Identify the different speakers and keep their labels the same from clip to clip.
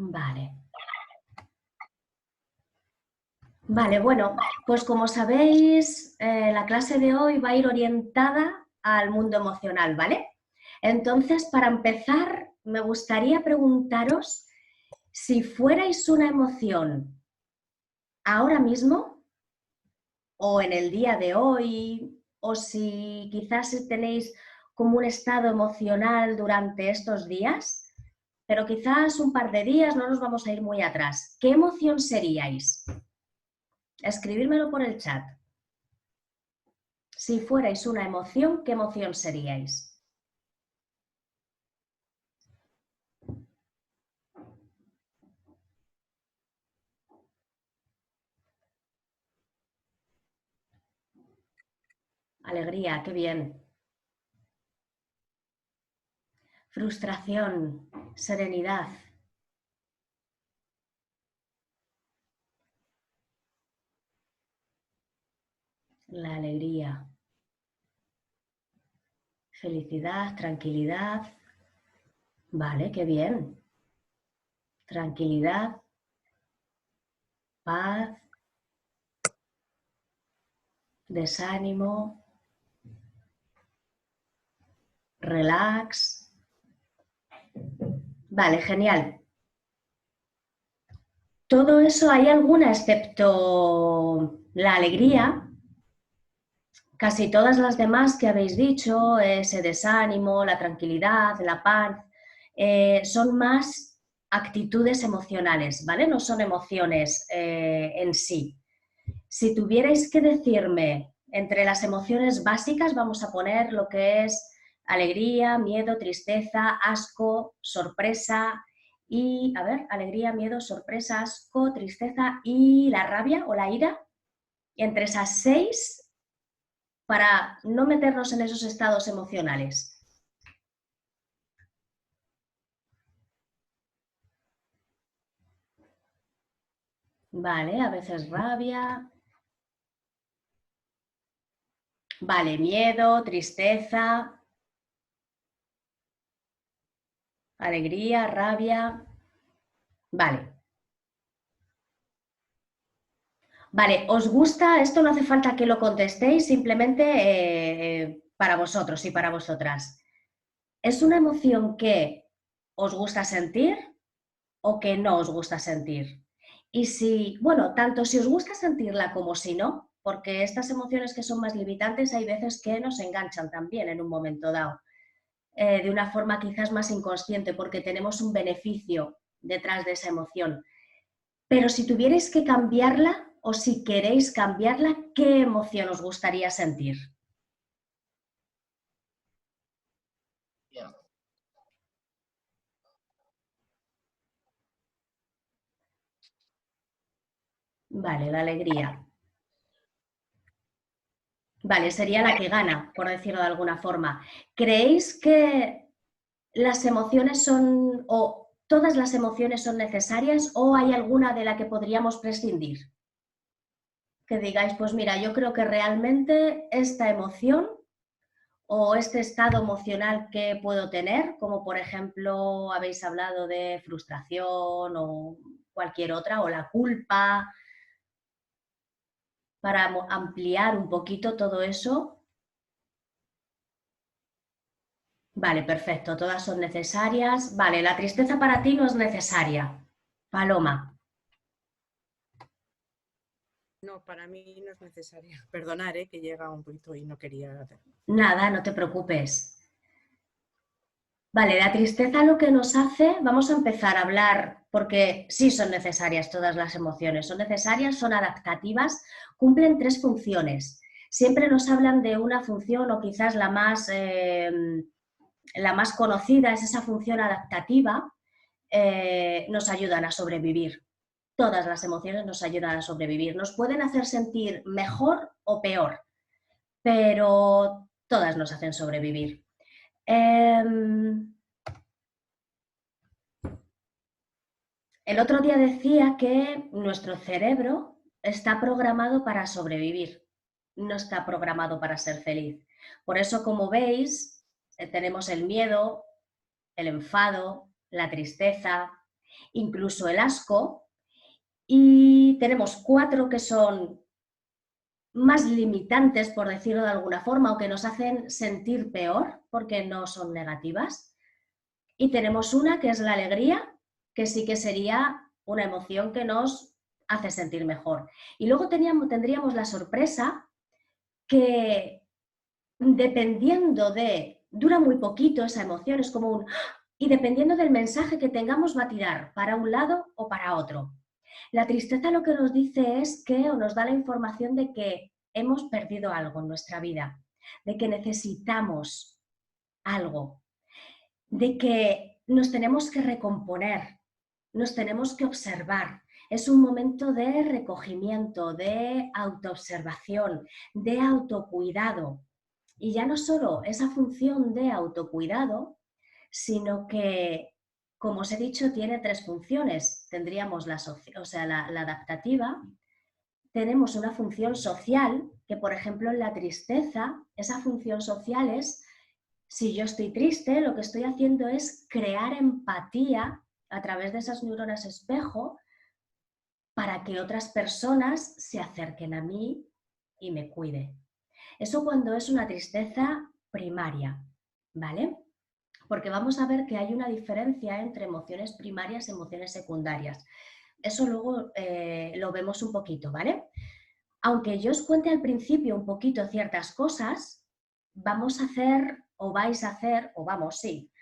Speaker 1: Vale. Vale, bueno, pues como sabéis, la clase de hoy va a ir orientada al mundo emocional, ¿vale? Entonces, para empezar, me gustaría preguntaros si fuerais una emoción ahora mismo o en el día de hoy, o si quizás tenéis como un estado emocional durante estos días, pero quizás un par de días, no nos vamos a ir muy atrás. ¿Qué emoción seríais? Escribírmelo por el chat. Si fuerais una emoción, ¿qué emoción seríais? Alegría, qué bien. Frustración, serenidad. La alegría. Felicidad, tranquilidad. Vale, qué bien. Tranquilidad, paz, desánimo, relax. Vale, genial. Todo eso hay alguna excepto la alegría. Casi todas las demás que habéis dicho, ese desánimo, la tranquilidad, la paz, son más actitudes emocionales, ¿vale? No son emociones en sí. Si tuvierais que decirme entre las emociones básicas, vamos a poner lo que es alegría, miedo, tristeza, asco, sorpresa y, a ver, alegría, miedo, sorpresa, asco, tristeza y la rabia o la ira. Y entre esas 6, para no meternos en esos estados emocionales. Vale, a veces rabia. Vale, miedo, tristeza, alegría, rabia. Vale. Vale, ¿os gusta? Esto no hace falta que lo contestéis, simplemente para vosotros y para vosotras. ¿Es una emoción que os gusta sentir o que no os gusta sentir? Y si, bueno, tanto si os gusta sentirla como si no, porque estas emociones que son más limitantes hay veces que nos enganchan también en un momento dado, de una forma quizás más inconsciente, porque tenemos un beneficio detrás de esa emoción. Pero si tuvierais que cambiarla o si queréis cambiarla, ¿qué emoción os gustaría sentir? Vale, la alegría. Vale, sería la que gana, por decirlo de alguna forma. ¿Creéis que las emociones son, o todas las emociones son necesarias o hay alguna de la que podríamos prescindir? Que digáis, pues mira, yo creo que realmente esta emoción o este estado emocional que puedo tener, como por ejemplo habéis hablado de frustración o cualquier otra, o la culpa, para ampliar un poquito todo eso. Vale, perfecto, todas son necesarias. Vale, la tristeza para ti no es necesaria. Paloma.
Speaker 2: No, para mí no es necesaria. Perdonar, que llega un poquito y no quería hacer.
Speaker 1: Nada, no te preocupes. Vale, la tristeza lo que nos hace, vamos a empezar a hablar, porque sí son necesarias todas las emociones, son necesarias, son adaptativas, cumplen 3 funciones. Siempre nos hablan de una función o quizás la más conocida es esa función adaptativa, nos ayudan a sobrevivir. Todas las emociones nos ayudan a sobrevivir. Nos pueden hacer sentir mejor o peor, pero todas nos hacen sobrevivir. El otro día decía que nuestro cerebro está programado para sobrevivir, no está programado para ser feliz. Por eso, como veis, tenemos el miedo, el enfado, la tristeza. incluso el asco, y tenemos 4 que son más limitantes, por decirlo de alguna forma, o que nos hacen sentir peor porque no son negativas. Y tenemos una que es la alegría, que sí que sería una emoción que nos hace sentir mejor. Y luego tendríamos la sorpresa que dependiendo dura muy poquito esa emoción, es como un... Y dependiendo del mensaje que tengamos va a tirar para un lado o para otro. La tristeza lo que nos dice es que, o nos da la información de que hemos perdido algo en nuestra vida, de que necesitamos algo, de que nos tenemos que recomponer, nos tenemos que observar. Es un momento de recogimiento, de autoobservación, de autocuidado. Y ya no solo esa función de autocuidado, sino que, como os he dicho, tiene 3 funciones. Tendríamos la adaptativa, tenemos una función social, que por ejemplo en la tristeza, esa función social es, si yo estoy triste, lo que estoy haciendo es crear empatía a través de esas neuronas espejo para que otras personas se acerquen a mí y me cuiden. Eso cuando es una tristeza primaria, ¿vale? Porque vamos a ver que hay una diferencia entre emociones primarias y emociones secundarias. Eso luego lo vemos un poquito, ¿vale? Aunque yo os cuente al principio un poquito ciertas cosas, vamos a hacer, o vais a hacer, o vamos, sí,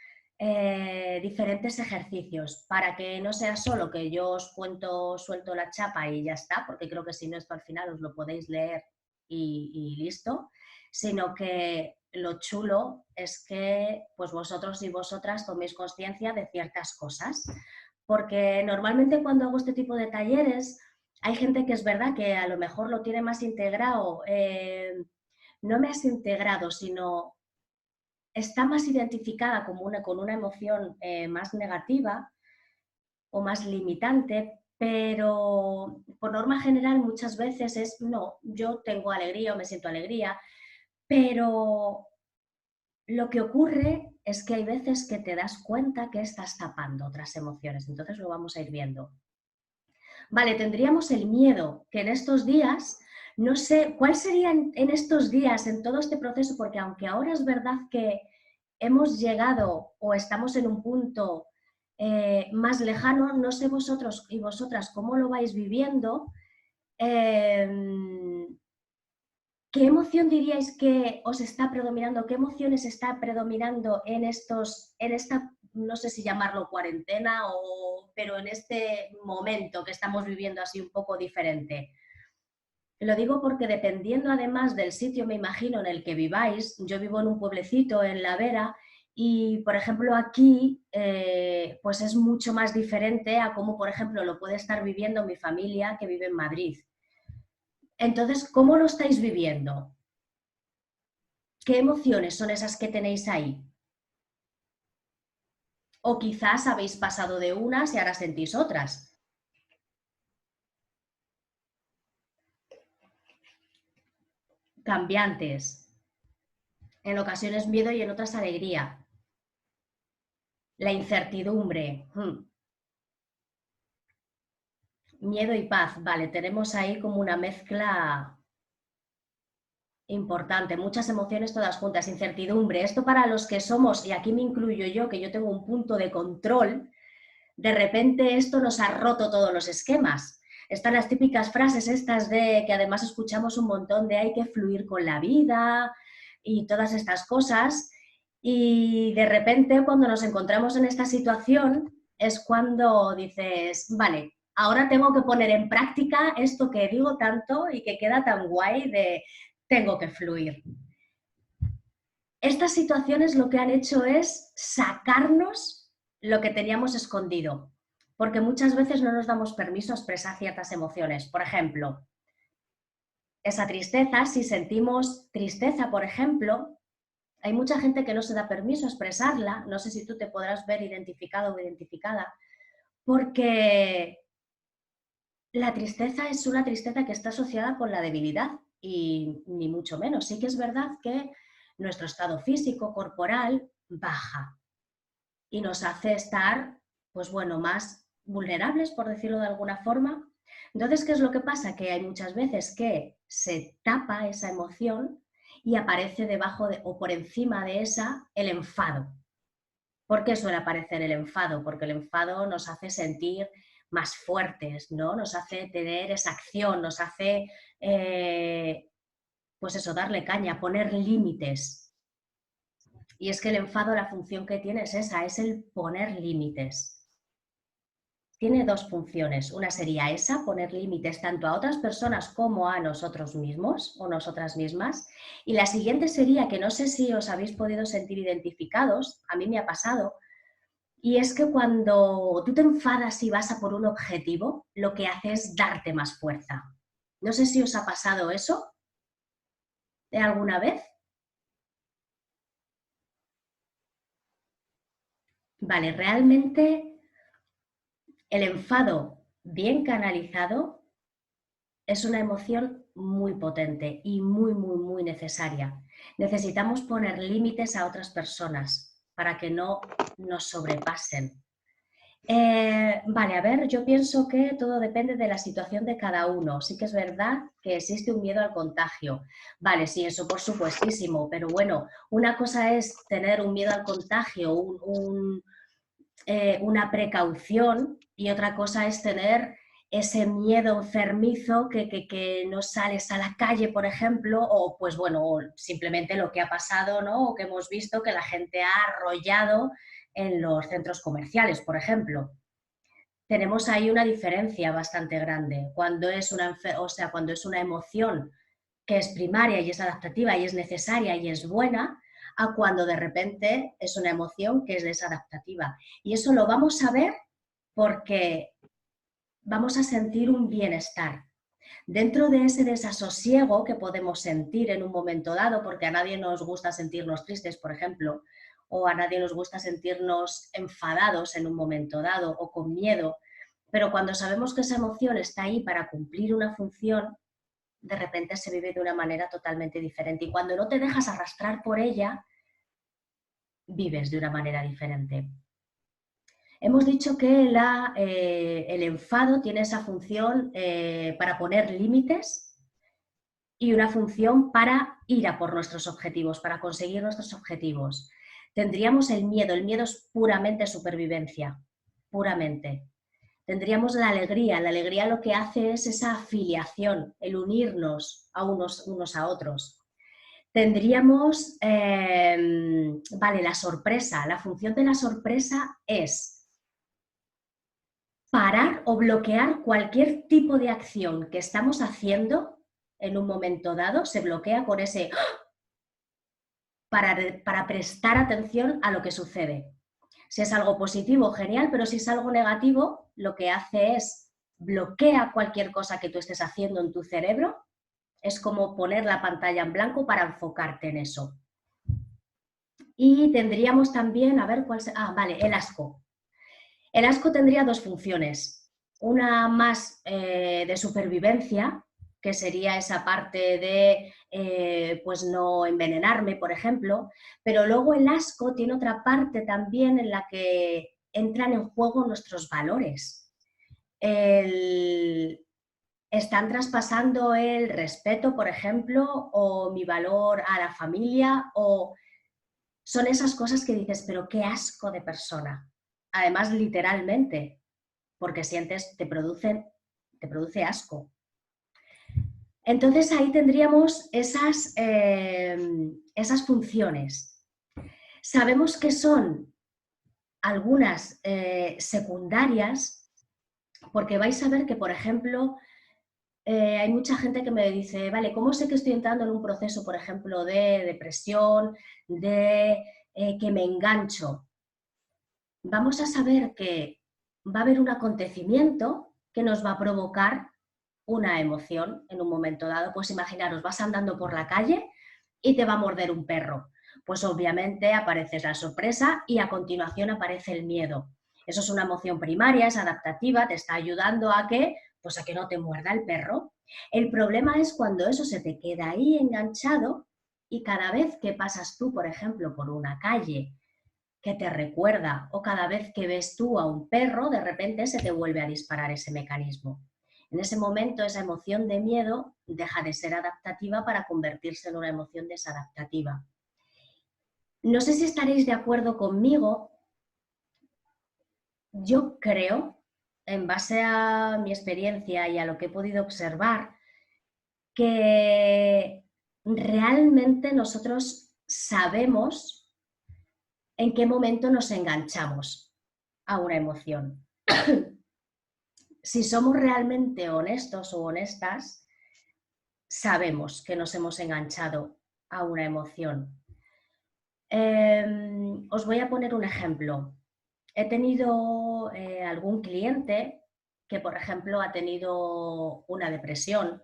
Speaker 1: diferentes ejercicios para que no sea solo que yo os cuento, suelto la chapa y ya está, porque creo que si no esto al final os lo podéis leer y listo, sino que lo chulo es que pues vosotros y vosotras toméis conciencia de ciertas cosas, porque normalmente cuando hago este tipo de talleres hay gente que es verdad que a lo mejor lo tiene más integrado, no más integrado, sino está más identificada como con una emoción más negativa o más limitante, pero por norma general muchas veces es, no, yo tengo alegría o me siento alegría, pero lo que ocurre es que hay veces que te das cuenta que estás tapando otras emociones, entonces lo vamos a ir viendo. Vale, tendríamos el miedo, que en estos días, no sé, ¿cuál sería en estos días, en todo este proceso? Porque aunque ahora es verdad que hemos llegado o estamos en un punto más lejano, no sé vosotros y vosotras cómo lo vais viviendo. ¿Qué emoción diríais que os está predominando? ¿Qué emociones está predominando en esta, no sé si llamarlo cuarentena, pero en este momento que estamos viviendo así un poco diferente? Lo digo porque dependiendo además del sitio, me imagino, en el que viváis, yo vivo en un pueblecito en La Vera y, por ejemplo, aquí pues es mucho más diferente a cómo, por ejemplo, lo puede estar viviendo mi familia que vive en Madrid. Entonces, ¿cómo lo estáis viviendo? ¿Qué emociones son esas que tenéis ahí? O quizás habéis pasado de unas y ahora sentís otras. Cambiantes. En ocasiones miedo y en otras alegría. La incertidumbre. Miedo y paz. Vale, tenemos ahí como una mezcla importante, muchas emociones todas juntas, incertidumbre. Esto para los que somos, y aquí me incluyo yo, que yo tengo un punto de control, de repente esto nos ha roto todos los esquemas. Están las típicas frases estas de que además escuchamos un montón de hay que fluir con la vida y todas estas cosas. Y de repente cuando nos encontramos en esta situación es cuando dices, vale, ahora tengo que poner en práctica esto que digo tanto y que queda tan guay de tengo que fluir. Estas situaciones lo que han hecho es sacarnos lo que teníamos escondido, porque muchas veces no nos damos permiso a expresar ciertas emociones. Por ejemplo, esa tristeza, si sentimos tristeza, por ejemplo, hay mucha gente que no se da permiso a expresarla, no sé si tú te podrás ver identificado o identificada, porque la tristeza es una tristeza que está asociada con la debilidad y ni mucho menos. Sí que es verdad que nuestro estado físico, corporal, baja y nos hace estar, pues bueno, más vulnerables, por decirlo de alguna forma. Entonces, ¿qué es lo que pasa? Que hay muchas veces que se tapa esa emoción y aparece debajo o por encima de esa el enfado. ¿Por qué suele aparecer el enfado? Porque el enfado nos hace sentir más fuertes, ¿no? Nos hace tener esa acción, nos hace, pues eso, darle caña, poner límites. Y es que el enfado, la función que tiene es esa, es el poner límites. Tiene dos funciones. Una sería esa, poner límites tanto a otras personas como a nosotros mismos o nosotras mismas. Y la siguiente sería, que no sé si os habéis podido sentir identificados, a mí me ha pasado, y es que cuando tú te enfadas y vas a por un objetivo, lo que hace es darte más fuerza. No sé si os ha pasado eso de alguna vez. Vale, realmente el enfado bien canalizado es una emoción muy potente y muy necesaria. Necesitamos poner límites a otras personas para que no nos sobrepasen. Vale, a ver, yo pienso que todo depende de la situación de cada uno. Sí que es verdad que existe un miedo al contagio. Vale, sí, eso por supuestísimo, pero bueno, una cosa es tener un miedo al contagio, una precaución, y otra cosa es tener ese miedo enfermizo que no sales a la calle, por ejemplo, o pues bueno, o simplemente lo que ha pasado, ¿no? O que hemos visto que la gente ha arrollado en los centros comerciales, por ejemplo. Tenemos ahí una diferencia bastante grande. Cuando es cuando es una emoción que es primaria y es adaptativa y es necesaria y es buena, a cuando de repente es una emoción que es desadaptativa. Y eso lo vamos a ver porque vamos a sentir un bienestar. Dentro de ese desasosiego que podemos sentir en un momento dado, porque a nadie nos gusta sentirnos tristes, por ejemplo, o a nadie nos gusta sentirnos enfadados en un momento dado o con miedo, pero cuando sabemos que esa emoción está ahí para cumplir una función, de repente se vive de una manera totalmente diferente. Y cuando no te dejas arrastrar por ella, vives de una manera diferente. Hemos dicho que el enfado tiene esa función para poner límites y una función para ir a por nuestros objetivos, para conseguir nuestros objetivos. Tendríamos el miedo es puramente supervivencia, puramente. Tendríamos la alegría lo que hace es esa afiliación, el unirnos a unos a otros. Tendríamos, vale, la sorpresa. La función de la sorpresa es parar o bloquear cualquier tipo de acción que estamos haciendo en un momento dado, se bloquea con ese para prestar atención a lo que sucede. Si es algo positivo, genial, pero si es algo negativo, lo que hace es bloquea cualquier cosa que tú estés haciendo en tu cerebro. Es como poner la pantalla en blanco para enfocarte en eso. Y tendríamos también, a ver cuál es, vale, el asco. El asco tendría dos funciones. Una más de supervivencia, que sería esa parte de pues no envenenarme, por ejemplo, pero luego el asco tiene otra parte también en la que entran en juego nuestros valores. Están traspasando el respeto, por ejemplo, o mi valor a la familia, o son esas cosas que dices, pero qué asco de persona. Además, literalmente, porque sientes, te produce asco. Entonces ahí tendríamos esas funciones. Sabemos que son algunas secundarias, porque vais a ver que, por ejemplo, hay mucha gente que me dice, vale, ¿cómo sé que estoy entrando en un proceso, por ejemplo, de depresión, de que me engancho? Vamos a saber que va a haber un acontecimiento que nos va a provocar una emoción en un momento dado. Pues imaginaros, vas andando por la calle y te va a morder un perro. Pues obviamente aparece la sorpresa y a continuación aparece el miedo. Eso es una emoción primaria, es adaptativa, te está ayudando a que no te muerda el perro. El problema es cuando eso se te queda ahí enganchado y cada vez que pasas tú, por ejemplo, por una calle que te recuerda, o cada vez que ves tú a un perro, de repente se te vuelve a disparar ese mecanismo. En ese momento esa emoción de miedo deja de ser adaptativa para convertirse en una emoción desadaptativa. No sé si estaréis de acuerdo conmigo. Yo creo, en base a mi experiencia y a lo que he podido observar, que realmente nosotros sabemos en qué momento nos enganchamos a una emoción. Si somos realmente honestos o honestas, sabemos que nos hemos enganchado a una emoción. Os voy a poner un ejemplo. He tenido algún cliente que, por ejemplo, ha tenido una depresión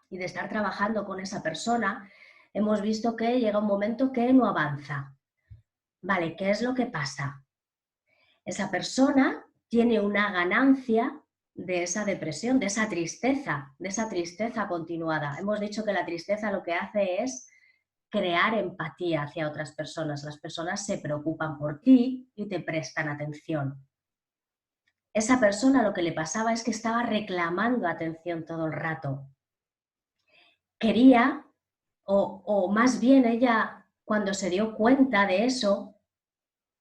Speaker 1: y de estar trabajando con esa persona, hemos visto que llega un momento que no avanza. Vale, ¿qué es lo que pasa? Esa persona tiene una ganancia de esa depresión, de esa tristeza continuada. Hemos dicho que la tristeza lo que hace es crear empatía hacia otras personas. Las personas se preocupan por ti y te prestan atención. Esa persona lo que le pasaba es que estaba reclamando atención todo el rato. Quería, o más bien ella, cuando se dio cuenta de eso,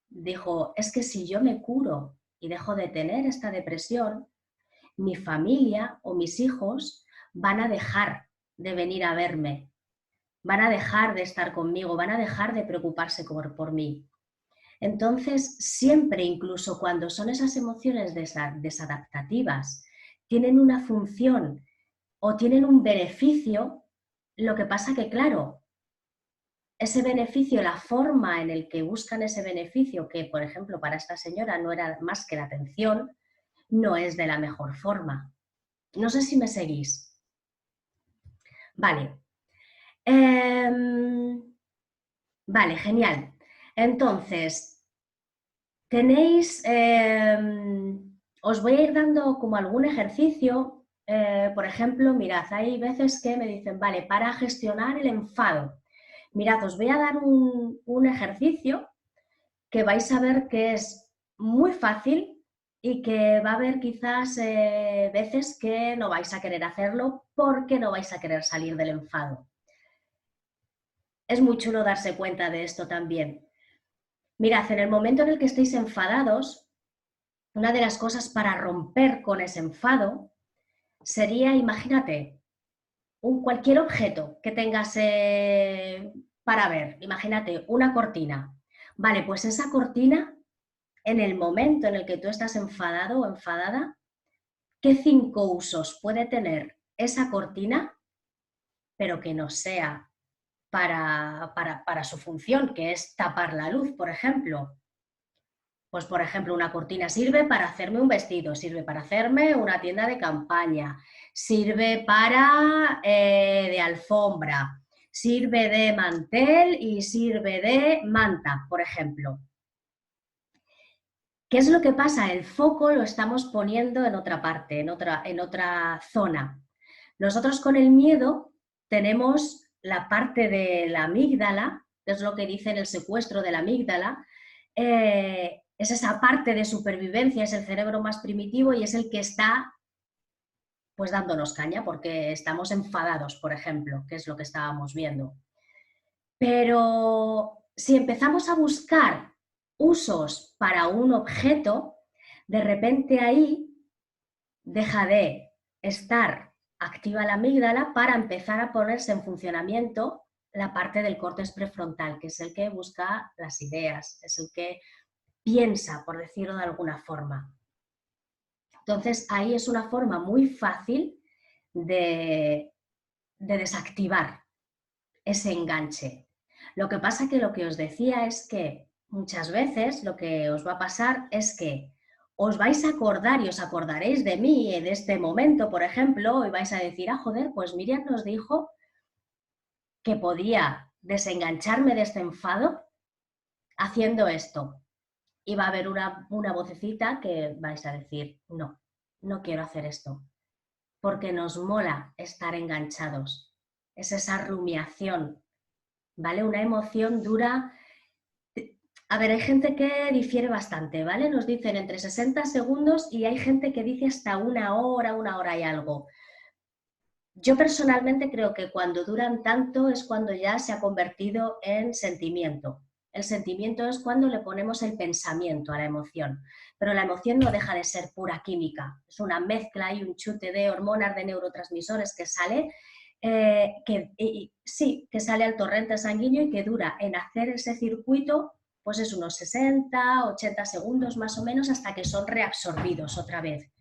Speaker 1: dijo, es que si yo me curo y dejo de tener esta depresión, mi familia o mis hijos van a dejar de venir a verme, van a dejar de estar conmigo, van a dejar de preocuparse por mí. Entonces, siempre, incluso cuando son esas emociones desadaptativas, tienen una función o tienen un beneficio, lo que pasa que, claro, ese beneficio, la forma en el que buscan ese beneficio, que por ejemplo para esta señora no era más que la atención, no es de la mejor forma. No sé si me seguís. Vale. Vale, genial. Entonces, tenéis, os voy a ir dando como algún ejercicio. Por ejemplo, mirad, hay veces que me dicen, vale, para gestionar el enfado. Mirad, os voy a dar un ejercicio que vais a ver que es muy fácil y que va a haber quizás veces que no vais a querer hacerlo porque no vais a querer salir del enfado. Es muy chulo darse cuenta de esto también. Mirad, en el momento en el que estéis enfadados, una de las cosas para romper con ese enfado sería, imagínate, cualquier objeto que tengas para ver. Imagínate, una cortina. Vale, pues esa cortina, en el momento en el que tú estás enfadado o enfadada, ¿qué 5 usos puede tener esa cortina, pero que no sea para su función, que es tapar la luz, por ejemplo? Pues, por ejemplo, una cortina sirve para hacerme un vestido, sirve para hacerme una tienda de campaña, sirve para de alfombra, sirve de mantel y sirve de manta, por ejemplo. ¿Qué es lo que pasa? El foco lo estamos poniendo en otra parte, en otra zona. Nosotros con el miedo tenemos la parte de la amígdala, que es lo que dice en el secuestro de la amígdala, es esa parte de supervivencia, es el cerebro más primitivo y es el que está pues dándonos caña porque estamos enfadados, por ejemplo, que es lo que estábamos viendo. Pero si empezamos a buscar usos para un objeto, de repente ahí deja de estar activa la amígdala para empezar a ponerse en funcionamiento la parte del córtex prefrontal, que es el que busca las ideas, es el que piensa, por decirlo de alguna forma. Entonces, ahí es una forma muy fácil de desactivar ese enganche. Lo que pasa que lo que os decía es que muchas veces lo que os va a pasar es que os vais a acordar y os acordaréis de mí en este momento, por ejemplo, y vais a decir, ah, joder, pues Miriam nos dijo que podía desengancharme de este enfado haciendo esto. Y va a haber una vocecita que vais a decir, no, no quiero hacer esto, porque nos mola estar enganchados. Es esa rumiación, ¿vale? Una emoción dura, A ver, hay gente que difiere bastante, ¿vale? Nos dicen entre 60 segundos y hay gente que dice hasta una hora y algo. Yo personalmente creo que cuando duran tanto es cuando ya se ha convertido en sentimiento. El sentimiento es cuando le ponemos el pensamiento a la emoción, pero la emoción no deja de ser pura química, es una mezcla y un chute de hormonas, de neurotransmisores que sale, que sale al torrente sanguíneo y que dura en hacer ese circuito, pues es unos 60, 80 segundos más o menos hasta que son reabsorbidos otra vez.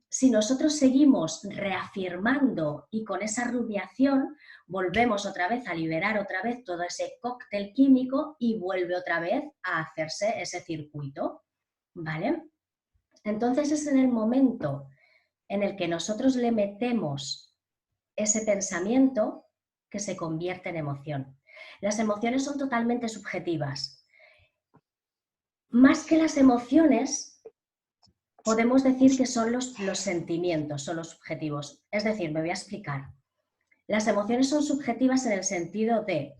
Speaker 1: Si nosotros seguimos reafirmando y con esa rumiación volvemos otra vez a liberar otra vez todo ese cóctel químico y vuelve otra vez a hacerse ese circuito, ¿vale? Entonces es en el momento en el que nosotros le metemos ese pensamiento que se convierte en emoción. Las emociones son totalmente subjetivas. Más que las emociones, podemos decir que son los sentimientos, son los subjetivos. Es decir, me voy a explicar. Las emociones son subjetivas en el sentido de,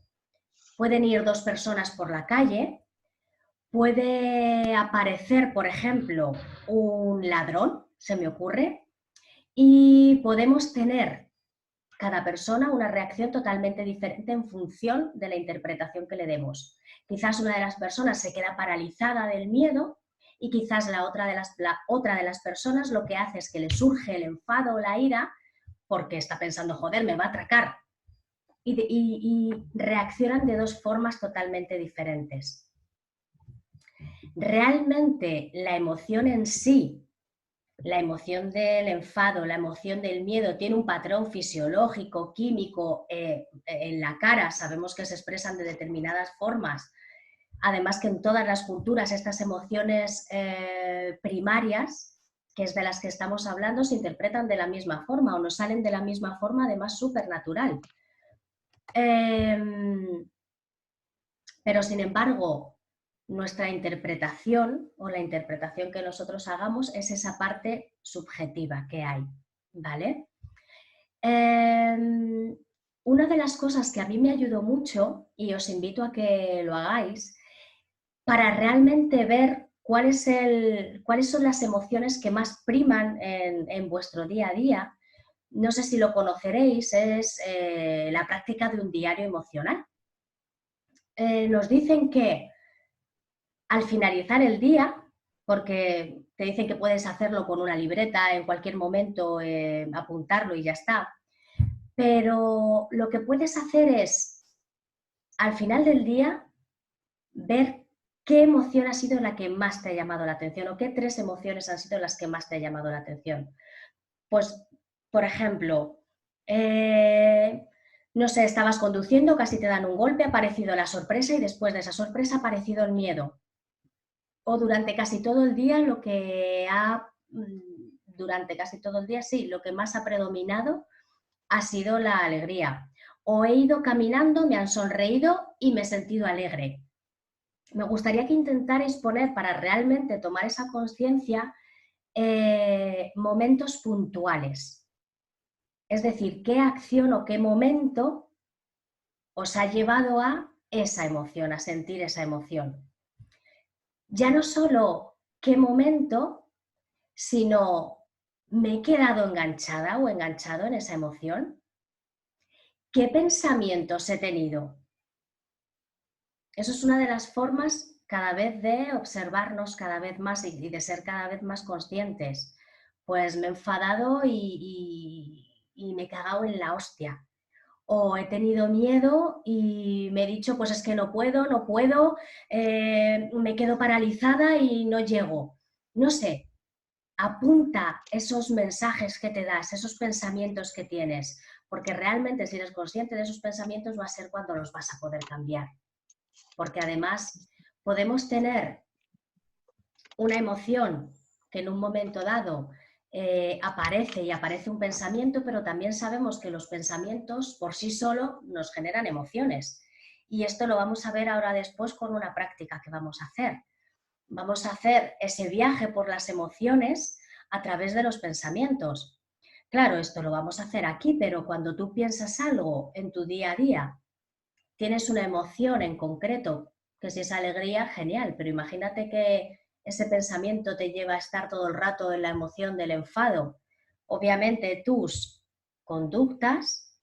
Speaker 1: pueden ir dos personas por la calle, puede aparecer, por ejemplo, un ladrón, se me ocurre, y podemos tener cada persona una reacción totalmente diferente en función de la interpretación que le demos. Quizás una de las personas se queda paralizada del miedo y quizás la otra de las personas lo que hace es que le surge el enfado o la ira porque está pensando, joder, me va a atracar. Y reaccionan de dos formas totalmente diferentes. Realmente la emoción en sí, la emoción del enfado, la emoción del miedo, tiene un patrón fisiológico, químico, en la cara, sabemos que se expresan de determinadas formas. Además que en todas las culturas estas emociones primarias, que es de las que estamos hablando, se interpretan de la misma forma o nos salen de la misma forma, además supernatural. Pero sin embargo, nuestra interpretación o la interpretación que nosotros hagamos es esa parte subjetiva que hay, ¿vale? Una de las cosas que a mí me ayudó mucho, y os invito a que lo hagáis, para realmente ver cuáles son las emociones que más priman en vuestro día a día, no sé si lo conoceréis, es la práctica de un diario emocional. Nos dicen que al finalizar el día, porque te dicen que puedes hacerlo con una libreta en cualquier momento, apuntarlo y ya está, pero lo que puedes hacer es, al final del día, ver qué emoción ha sido la que más te ha llamado la atención o qué tres emociones han sido las que más te ha llamado la atención. Pues, por ejemplo, no sé, estabas conduciendo, casi te dan un golpe, ha aparecido la sorpresa y después de esa sorpresa ha aparecido el miedo. O durante casi todo el día durante casi todo el día, sí, lo que más ha predominado ha sido la alegría. O he ido caminando, me han sonreído y me he sentido alegre. Me gustaría que intentarais poner, para realmente tomar esa conciencia, momentos puntuales. Es decir, qué acción o qué momento os ha llevado a esa emoción, a sentir esa emoción. Ya no solo qué momento, sino me he quedado enganchada o enganchado en esa emoción. ¿Qué pensamientos he tenido? Eso es una de las formas cada vez de observarnos cada vez más y de ser cada vez más conscientes. Pues me he enfadado y me he cagado en la hostia. O he tenido miedo y me he dicho, pues es que no puedo, me quedo paralizada y no llego. No sé, apunta esos mensajes que te das, esos pensamientos que tienes, porque realmente si eres consciente de esos pensamientos va a ser cuando los vas a poder cambiar. Porque además podemos tener una emoción que en un momento dado aparece un pensamiento, pero también sabemos que los pensamientos por sí solos nos generan emociones. Y esto lo vamos a ver ahora después con una práctica que vamos a hacer. Vamos a hacer ese viaje por las emociones a través de los pensamientos. Claro, esto lo vamos a hacer aquí, pero cuando tú piensas algo en tu día a día, tienes una emoción en concreto que si es alegría, genial, pero imagínate que ese pensamiento te lleva a estar todo el rato en la emoción del enfado. Obviamente tus conductas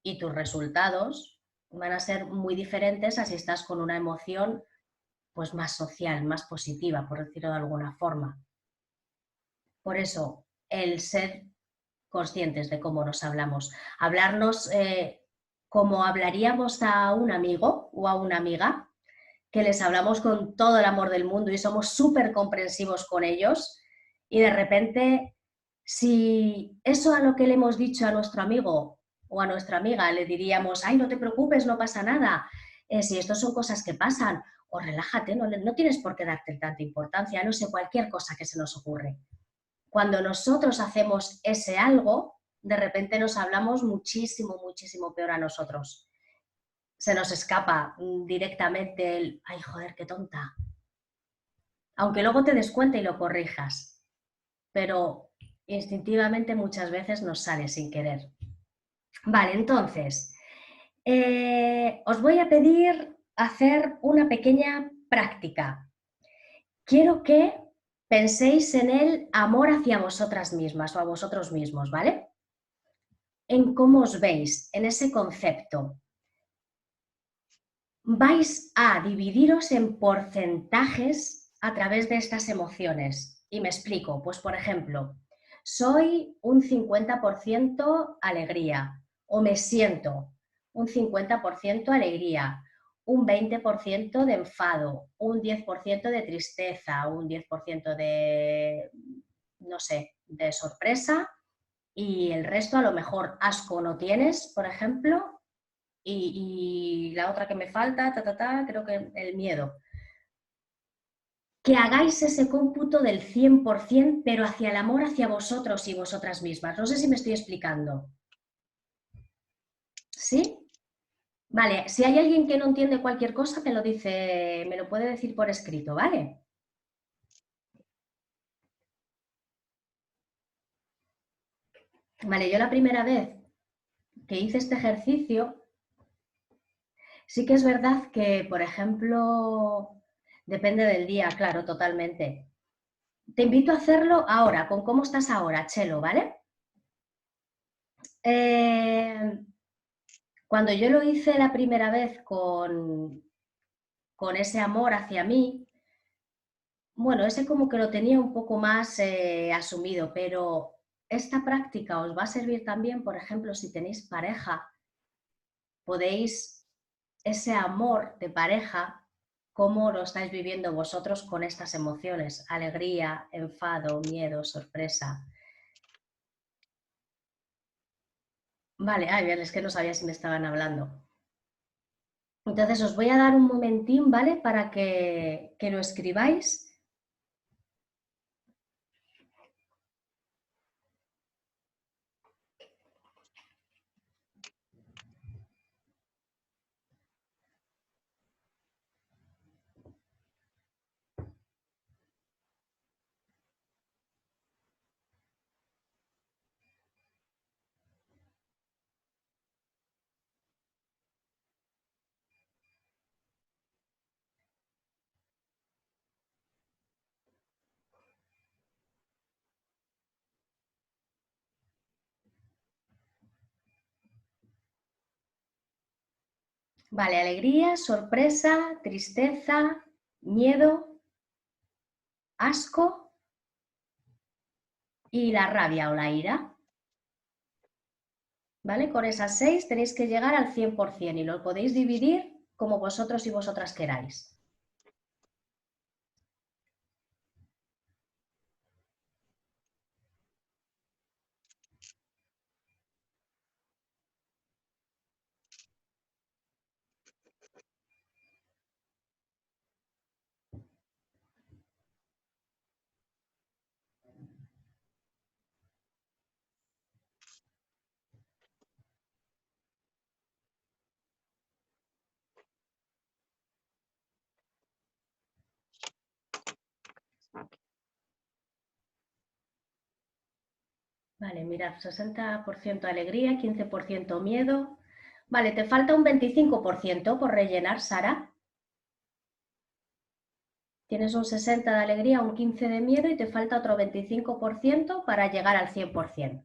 Speaker 1: y tus resultados van a ser muy diferentes a si estás con una emoción pues más social, más positiva, por decirlo de alguna forma. Por eso, el ser conscientes de cómo nos hablamos. Hablarnos como hablaríamos a un amigo o a una amiga, que les hablamos con todo el amor del mundo y somos súper comprensivos con ellos, y de repente, si eso a lo que le hemos dicho a nuestro amigo o a nuestra amiga le diríamos, ay, no te preocupes, no pasa nada, si esto son cosas que pasan, o relájate, no tienes por qué darte tanta importancia, no sé, cualquier cosa que se nos ocurre. Cuando nosotros hacemos ese algo, de repente nos hablamos muchísimo, muchísimo peor a nosotros. Se nos escapa directamente el, ay, joder, qué tonta. Aunque luego te des cuenta y lo corrijas, pero instintivamente muchas veces nos sale sin querer. Vale, entonces, os voy a pedir hacer una pequeña práctica. Quiero que penséis en el amor hacia vosotras mismas o a vosotros mismos, ¿vale? En cómo os veis, en ese concepto. Vais a dividiros en porcentajes a través de estas emociones. Y me explico, pues por ejemplo, soy un 50% alegría o me siento un 50% alegría, un 20% de enfado, un 10% de tristeza, un 10% de, no sé, de sorpresa, y el resto a lo mejor asco no tienes, por ejemplo, y la otra que me falta, creo que el miedo. Que hagáis ese cómputo del 100%, pero hacia el amor hacia vosotros y vosotras mismas. No sé si me estoy explicando. ¿Sí? Vale, si hay alguien que no entiende cualquier cosa, me lo dice, me lo puede decir por escrito, ¿vale? Vale, yo la primera vez que hice este ejercicio, sí que es verdad que, por ejemplo, depende del día, claro, totalmente. Te invito a hacerlo ahora, con cómo estás ahora, Chelo, ¿vale? Cuando yo lo hice la primera vez con ese amor hacia mí, bueno, ese como que lo tenía un poco más asumido, pero esta práctica os va a servir también, por ejemplo, si tenéis pareja, podéis ese amor de pareja, cómo lo estáis viviendo vosotros con estas emociones, alegría, enfado, miedo, sorpresa. Vale, ay, bien, es que no sabía si me estaban hablando. Entonces os voy a dar un momentín, ¿vale? Para que lo escribáis. Vale, alegría, sorpresa, tristeza, miedo, asco y la rabia o la ira. ¿Vale? Con esas 6 tenéis que llegar al 100% y lo podéis dividir como vosotros y vosotras queráis. Vale, mirad, 60% alegría, 15% miedo. Vale, te falta un 25% por rellenar, Sara. Tienes un 60 de alegría, un 15 de miedo y te falta otro 25% para llegar al 100%.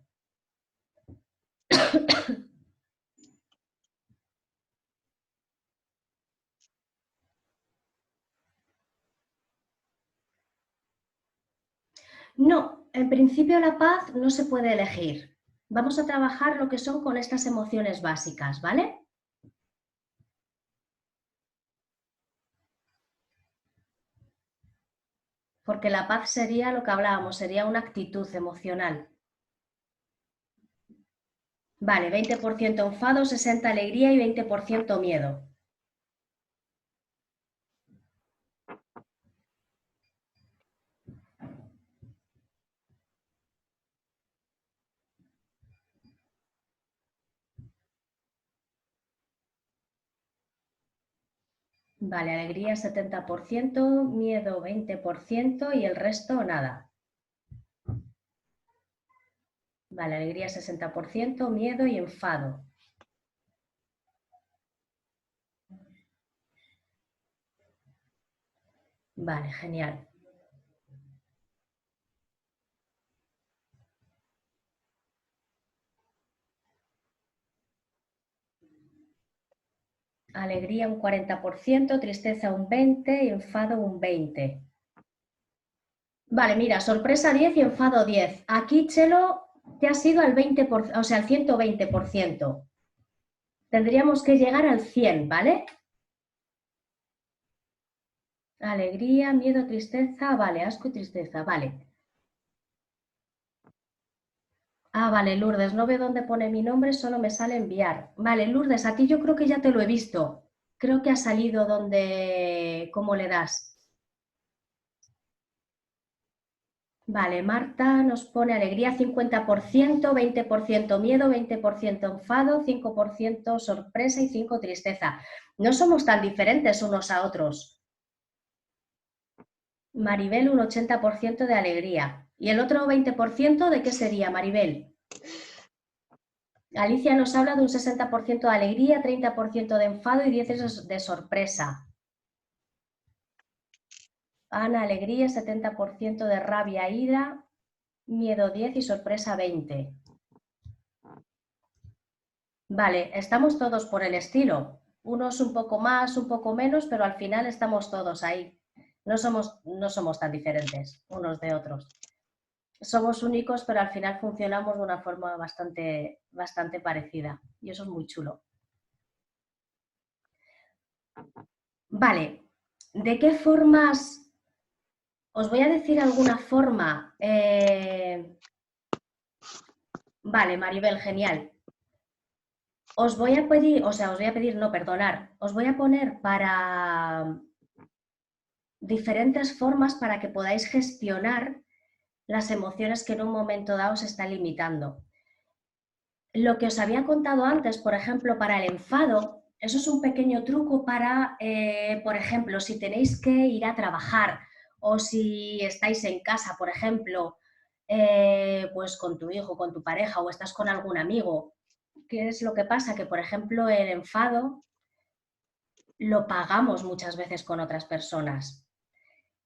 Speaker 1: No, en principio la paz no se puede elegir. Vamos a trabajar lo que son con estas emociones básicas, ¿vale? Porque la paz sería lo que hablábamos, sería una actitud emocional. Vale, 20% enfado, 60% alegría y 20% miedo. Vale, alegría 70%, miedo 20% y el resto nada. Vale, alegría 60%, miedo y enfado. Vale, genial. Alegría un 40%, tristeza un 20% y enfado un 20%. Vale, mira, sorpresa 10 y enfado 10. Aquí, Chelo, te has ido al 20%, o sea, al 120%. Tendríamos que llegar al 100, ¿vale? Alegría, miedo, tristeza, vale, asco y tristeza, vale. Ah, vale, Lourdes, no veo dónde pone mi nombre, solo me sale enviar. Vale, Lourdes, a ti yo creo que ya te lo he visto. Creo que ha salido donde, cómo le das. Vale, Marta nos pone alegría 50%, 20% miedo, 20% enfado, 5% sorpresa y 5% tristeza. No somos tan diferentes unos a otros. Maribel un 80% de alegría. ¿Y el otro 20% de qué sería, Maribel? Alicia nos habla de un 60% de alegría, 30% de enfado y 10% de sorpresa. Ana, alegría, 70% de rabia, ira, miedo 10 y sorpresa 20. Vale, estamos todos por el estilo. Unos un poco más, un poco menos, pero al final estamos todos ahí. No somos tan diferentes unos de otros. Somos únicos, pero al final funcionamos de una forma bastante parecida. Y eso es muy chulo. Vale, ¿de qué formas? Os voy a decir alguna forma. Vale, Maribel, genial. Os voy a pedir, no, perdonar. Os voy a poner para diferentes formas para que podáis gestionar las emociones que en un momento dado os están limitando. Lo que os había contado antes, por ejemplo, para el enfado, eso es un pequeño truco para, por ejemplo, si tenéis que ir a trabajar o si estáis en casa, por ejemplo, pues con tu hijo, con tu pareja o estás con algún amigo. ¿Qué es lo que pasa? Que, por ejemplo, el enfado lo pagamos muchas veces con otras personas.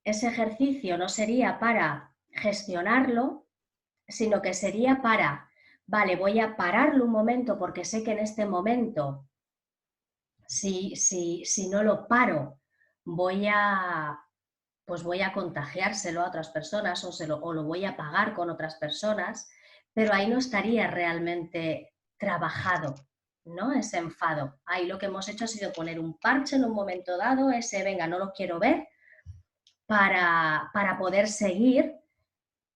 Speaker 1: Ese ejercicio no sería para gestionarlo, sino que sería para, vale, voy a pararlo un momento porque sé que en este momento, si no lo paro, pues voy a contagiárselo a otras personas o lo voy a pagar con otras personas, pero ahí no estaría realmente trabajado, ¿no? Ese enfado. Ahí lo que hemos hecho ha sido poner un parche en un momento dado, ese, venga, no lo quiero ver, para poder seguir,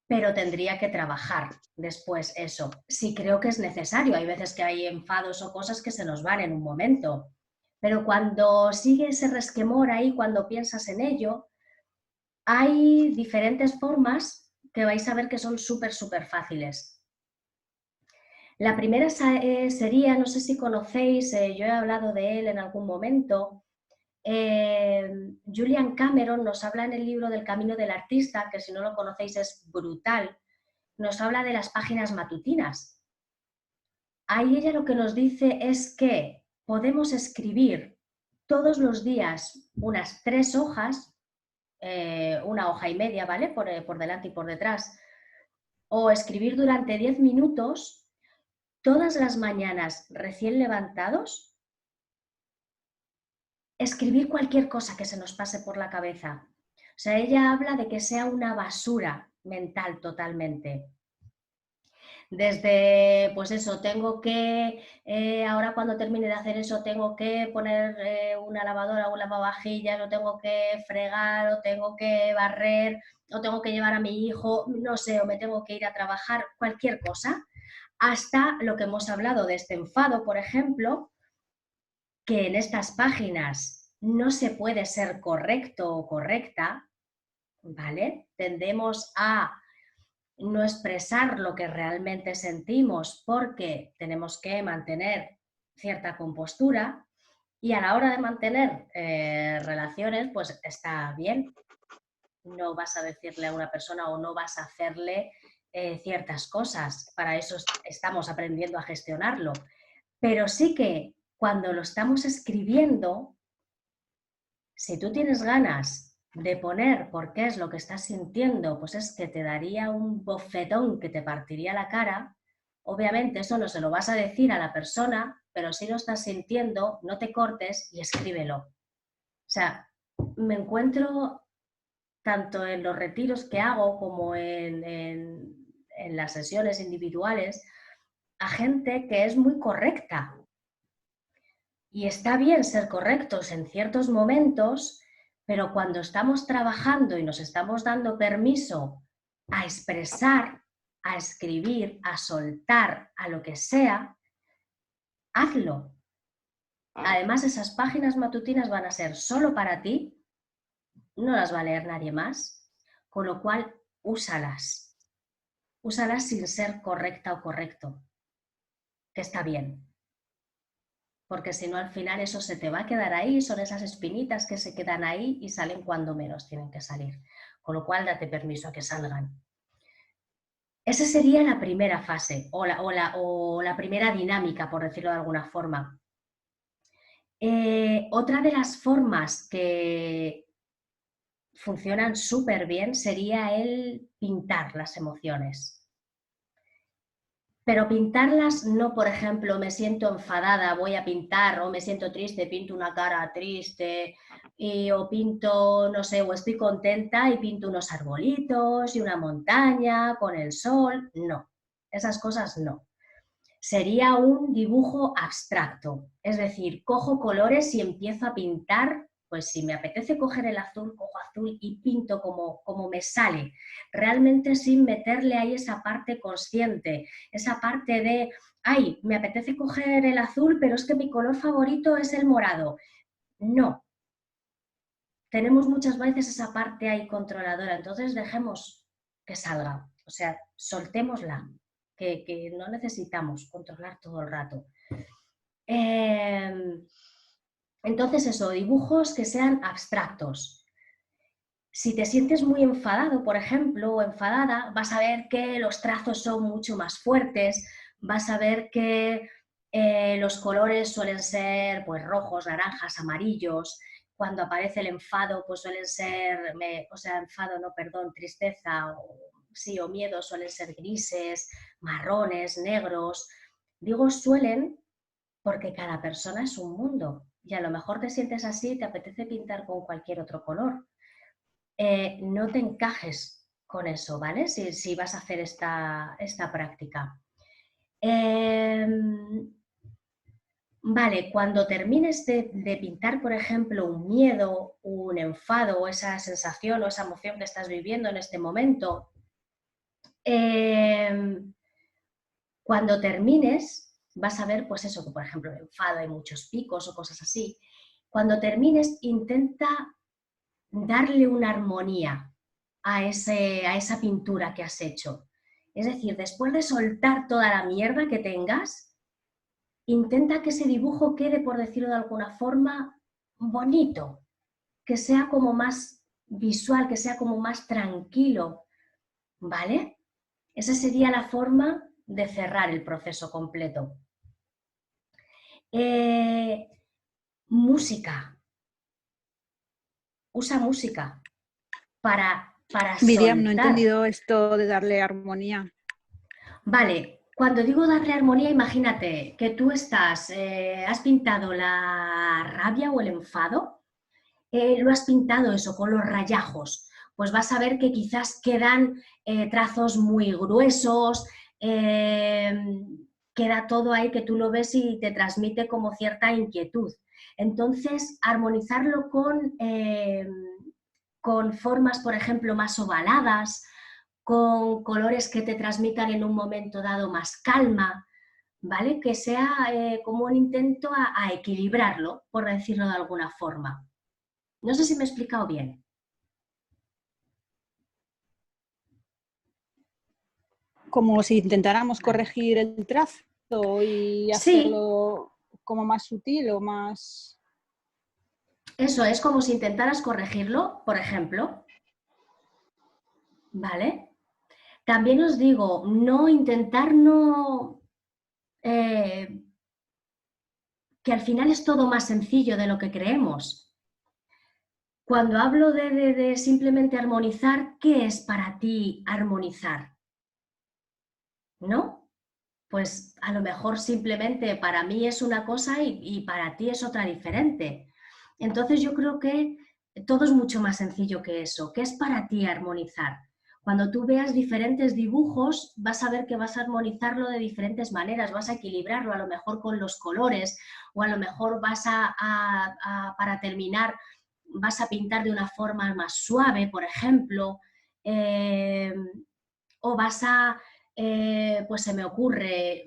Speaker 1: pero tendría que trabajar después eso. Sí creo que es necesario. Hay veces que hay enfados o cosas que se nos van en un momento, pero cuando sigue ese resquemor ahí, cuando piensas en ello, hay diferentes formas que vais a ver que son súper fáciles. La primera sería, no sé si conocéis, yo he hablado de él en algún momento, Julian Cameron nos habla en el libro del Camino del Artista, que si no lo conocéis es brutal, nos habla de las páginas matutinas. Ahí ella lo que nos dice es que podemos escribir todos los días unas 3 hojas una hoja y media, ¿vale? Por delante y por detrás. O escribir durante 10 minutos todas las mañanas recién levantados, escribir cualquier cosa que se nos pase por la cabeza. O sea, ella habla de que sea una basura mental totalmente. Desde, pues eso, tengo que, ahora cuando termine de hacer eso, tengo que poner una lavadora o un lavavajillas, o tengo que fregar, o tengo que barrer, o tengo que llevar a mi hijo, no sé, o me tengo que ir a trabajar, cualquier cosa, hasta lo que hemos hablado de este enfado, por ejemplo, que en estas páginas no se puede ser correcto o correcta, ¿vale? Tendemos a no expresar lo que realmente sentimos porque tenemos que mantener cierta compostura y a la hora de mantener relaciones, pues está bien. No vas a decirle a una persona o no vas a hacerle ciertas cosas. Para eso estamos aprendiendo a gestionarlo. Pero sí que cuando lo estamos escribiendo, si tú tienes ganas de poner por qué es lo que estás sintiendo, pues es que te daría un bofetón que te partiría la cara. Obviamente eso no se lo vas a decir a la persona, pero si lo estás sintiendo, no te cortes y escríbelo. O sea, me encuentro tanto en los retiros que hago como en las sesiones individuales a gente que es muy correcta. Y está bien ser correctos en ciertos momentos, pero cuando estamos trabajando y nos estamos dando permiso a expresar, a escribir, a soltar, a lo que sea, hazlo. Además, esas páginas matutinas van a ser solo para ti, no las va a leer nadie más, con lo cual úsalas. Úsalas sin ser correcta o correcto, que está bien. Porque si no al final eso se te va a quedar ahí, son esas espinitas que se quedan ahí y salen cuando menos tienen que salir. Con lo cual date permiso a que salgan. Esa sería la primera fase o la primera dinámica, por decirlo de alguna forma. Otra de las formas que funcionan súper bien sería el pintar las emociones. Pero pintarlas no, por ejemplo, me siento enfadada, voy a pintar, o me siento triste, pinto una cara triste, o pinto, no sé, o estoy contenta y pinto unos arbolitos y una montaña con el sol. No, esas cosas no. Sería un dibujo abstracto, es decir, cojo colores y empiezo a pintar. Pues si me apetece coger el azul, cojo azul y pinto como me sale, realmente sin meterle ahí esa parte consciente, esa parte de, ay, me apetece coger el azul, pero es que mi color favorito es el morado. No, tenemos muchas veces esa parte ahí controladora, entonces dejemos que salga, o sea, soltémosla, que no necesitamos controlar todo el rato. Entonces eso, dibujos que sean abstractos. Si te sientes muy enfadado, por ejemplo, o enfadada, vas a ver que los trazos son mucho más fuertes, vas a ver que los colores suelen ser pues, rojos, naranjas, amarillos. Cuando aparece el enfado, pues suelen ser, enfado, no, perdón, tristeza o miedo suelen ser grises, marrones, negros. Digo suelen porque cada persona es un mundo y a lo mejor te sientes así y te apetece pintar con cualquier otro color. No te encajes con eso, ¿vale? Si vas a hacer esta práctica. Vale, cuando termines de pintar, por ejemplo, un miedo, un enfado o esa sensación o esa emoción que estás viviendo en este momento, cuando termines vas a ver, pues eso, que por ejemplo el enfado hay muchos picos o cosas así. Cuando termines, intenta darle una armonía a esa pintura que has hecho. Es decir, después de soltar toda la mierda que tengas, intenta que ese dibujo quede, por decirlo de alguna forma, bonito, que sea como más visual, que sea como más tranquilo, ¿vale? Esa sería la forma de cerrar el proceso completo. Música. Usa música. para
Speaker 3: Miriam, no he
Speaker 1: soltar.
Speaker 3: entendido esto de darle armonía.
Speaker 1: Vale, cuando digo darle armonía, imagínate que tú has pintado la rabia o el enfado, lo has pintado eso con los rayajos, pues vas a ver que quizás quedan trazos muy gruesos, eh, queda todo ahí que tú lo ves y te transmite como cierta inquietud. Entonces, armonizarlo con formas, por ejemplo, más ovaladas, con colores que te transmitan en un momento dado más calma, ¿vale? Que sea como un intento a equilibrarlo, por decirlo de alguna forma. No sé si me he explicado bien.
Speaker 3: Como si intentáramos corregir el trazo y
Speaker 1: Sí,
Speaker 3: hacerlo como más sutil o más...
Speaker 1: eso es como si intentaras corregirlo, por ejemplo, ¿vale? También os digo, intentar no... que al final es todo más sencillo de lo que creemos. Cuando hablo de simplemente armonizar, ¿qué es para ti armonizar? ¿No? Pues a lo mejor simplemente para mí es una cosa y para ti es otra diferente. Entonces yo creo que todo es mucho más sencillo que eso. ¿Qué es para ti armonizar? Cuando tú veas diferentes dibujos, vas a ver que vas a armonizarlo de diferentes maneras, vas a equilibrarlo a lo mejor con los colores o a lo mejor para terminar, vas a pintar de una forma más suave, por ejemplo, eh, o pues se me ocurre,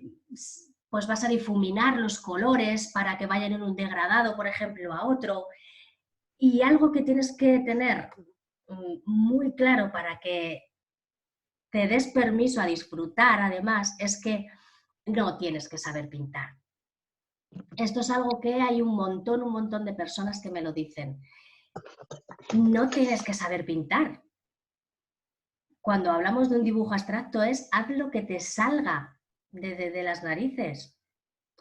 Speaker 1: pues vas a difuminar los colores para que vayan en un degradado, por ejemplo, a otro. Y algo que tienes que tener muy claro para que te des permiso a disfrutar, además, es que no tienes que saber pintar. Esto es algo que hay un montón de personas que me lo dicen. No tienes que saber pintar. Cuando hablamos de un dibujo abstracto es haz lo que te salga de las narices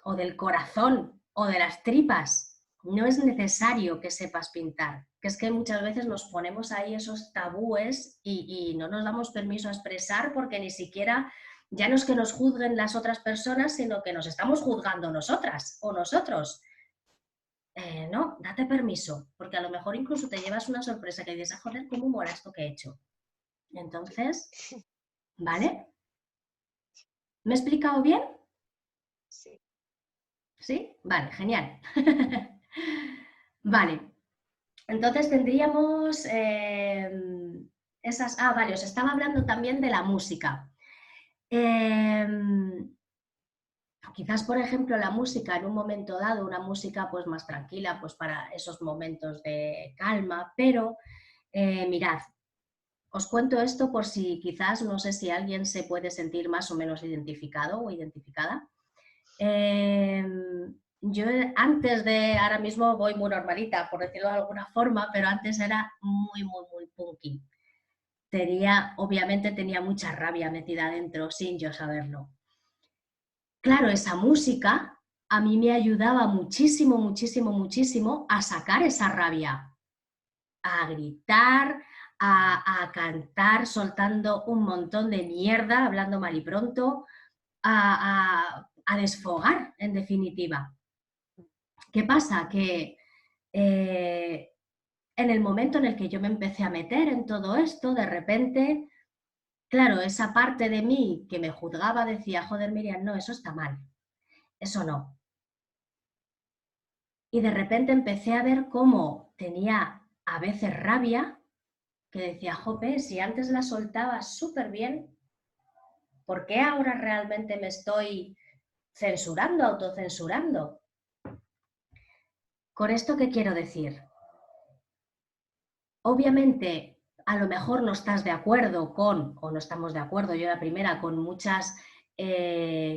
Speaker 1: o del corazón o de las tripas. No es necesario que sepas pintar, que es que muchas veces nos ponemos ahí esos tabúes y no nos damos permiso a expresar porque ni siquiera ya no es que nos juzguen las otras personas, sino que nos estamos juzgando nosotras o nosotros. No, date permiso, porque a lo mejor incluso te llevas una sorpresa que dices, joder, ¿cómo mola esto que he hecho? Entonces, ¿vale? ¿Me he explicado bien?
Speaker 2: Sí.
Speaker 1: ¿Sí? Vale, genial. Vale, entonces tendríamos esas... Ah, vale, os estaba hablando también de la música. Quizás, por ejemplo, la música en un momento dado, una música pues más tranquila, pues para esos momentos de calma, pero mirad, os cuento esto por si quizás, no sé si alguien se puede sentir más o menos identificado o identificada. Yo antes de, ahora mismo voy muy normalita, por decirlo de alguna forma, pero antes era muy punky. Obviamente tenía mucha rabia metida dentro sin yo saberlo. Claro, esa música a mí me ayudaba muchísimo a sacar esa rabia, a gritar, a cantar, soltando un montón de mierda, hablando mal y pronto, a desfogar, en definitiva. ¿Qué pasa? Que en el momento en el que yo me empecé a meter en todo esto, de repente, claro, esa parte de mí que me juzgaba decía, joder, Miriam, no, eso está mal, eso no. Y de repente empecé a ver cómo tenía a veces rabia, que decía, jope, si antes la soltaba súper bien, ¿por qué ahora realmente me estoy censurando, autocensurando? ¿Con esto qué quiero decir? Obviamente, a lo mejor no estás de acuerdo o no estamos de acuerdo, yo la primera, con muchas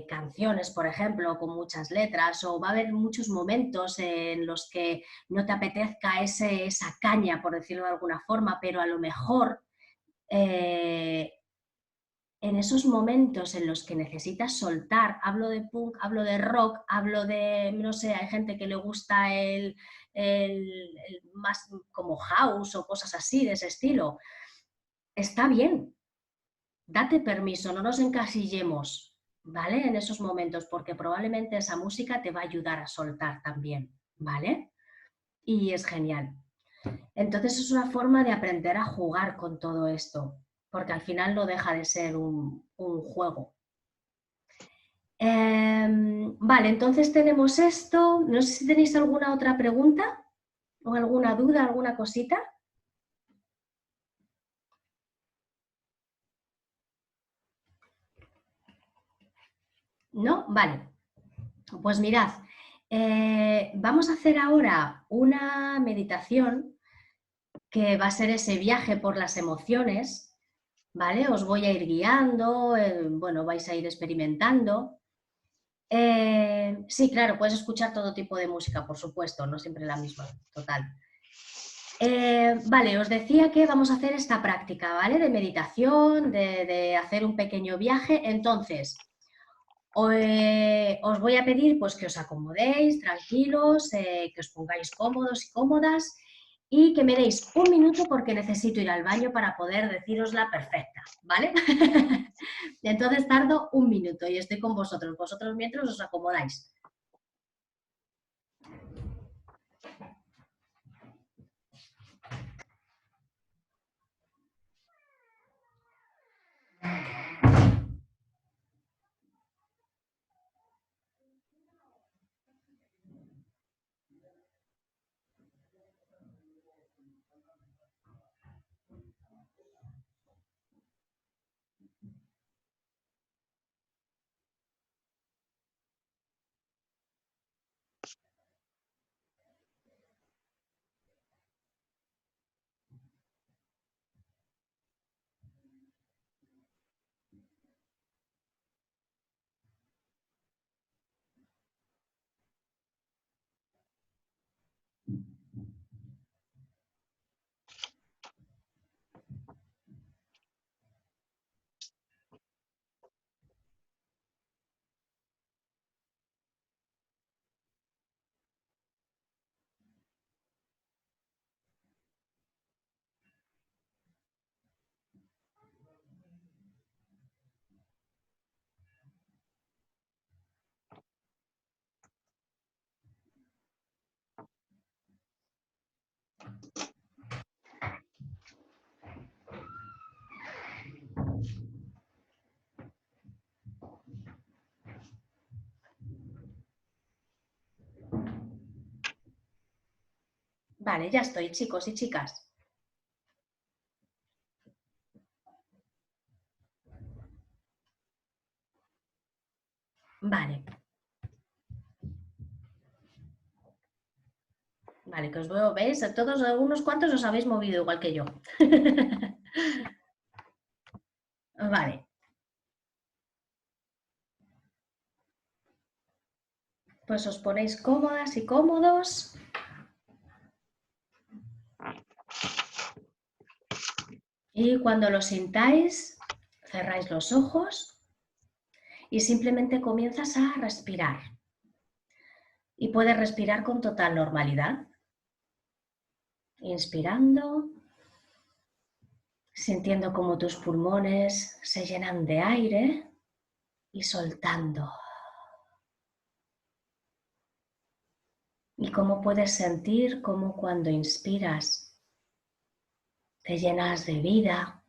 Speaker 1: canciones, por ejemplo, con muchas letras, o va a haber muchos momentos en los que no te apetezca esa caña, por decirlo de alguna forma, pero a lo mejor en esos momentos en los que necesitas soltar, hablo de punk, hablo de rock, hablo de, no sé, hay gente que le gusta el más como house o cosas así de ese estilo. está bien. Date permiso, no nos encasillemos, ¿vale? En esos momentos, porque probablemente esa música te va a ayudar a soltar también, ¿vale? Y es genial. Entonces es una forma de aprender a jugar con todo esto, porque al final no deja de ser un juego. Vale, entonces tenemos esto. No sé si tenéis alguna otra pregunta o alguna duda, alguna cosita. ¿No? Vale. Pues mirad, vamos a hacer ahora una meditación que va a ser ese viaje por las emociones, ¿vale? Os voy a ir guiando, bueno, vais a ir experimentando. Sí, claro, puedes escuchar todo tipo de música, por supuesto, no siempre la misma, total. Vale, os decía que vamos a hacer esta práctica, ¿vale? De meditación, de hacer un pequeño viaje. Entonces, os voy a pedir pues, que os acomodéis tranquilos, que os pongáis cómodos y cómodas y que me deis un minuto porque necesito ir al baño para poder decirosla perfecta, ¿vale? Entonces tardo un minuto y estoy con vosotros. Vosotros mientras os acomodáis. Vale, ya estoy, chicos y chicas. Vale. Vale, que os veo, ¿veis? Todos, algunos cuantos os habéis movido igual que yo. Vale. Pues os ponéis cómodas y cómodos. Y cuando lo sintáis, cerráis los ojos y simplemente comienzas a respirar. Y puedes respirar con total normalidad. Inspirando, sintiendo cómo tus pulmones se llenan de aire y soltando. Y cómo puedes sentir cómo cuando inspiras te llenas de vida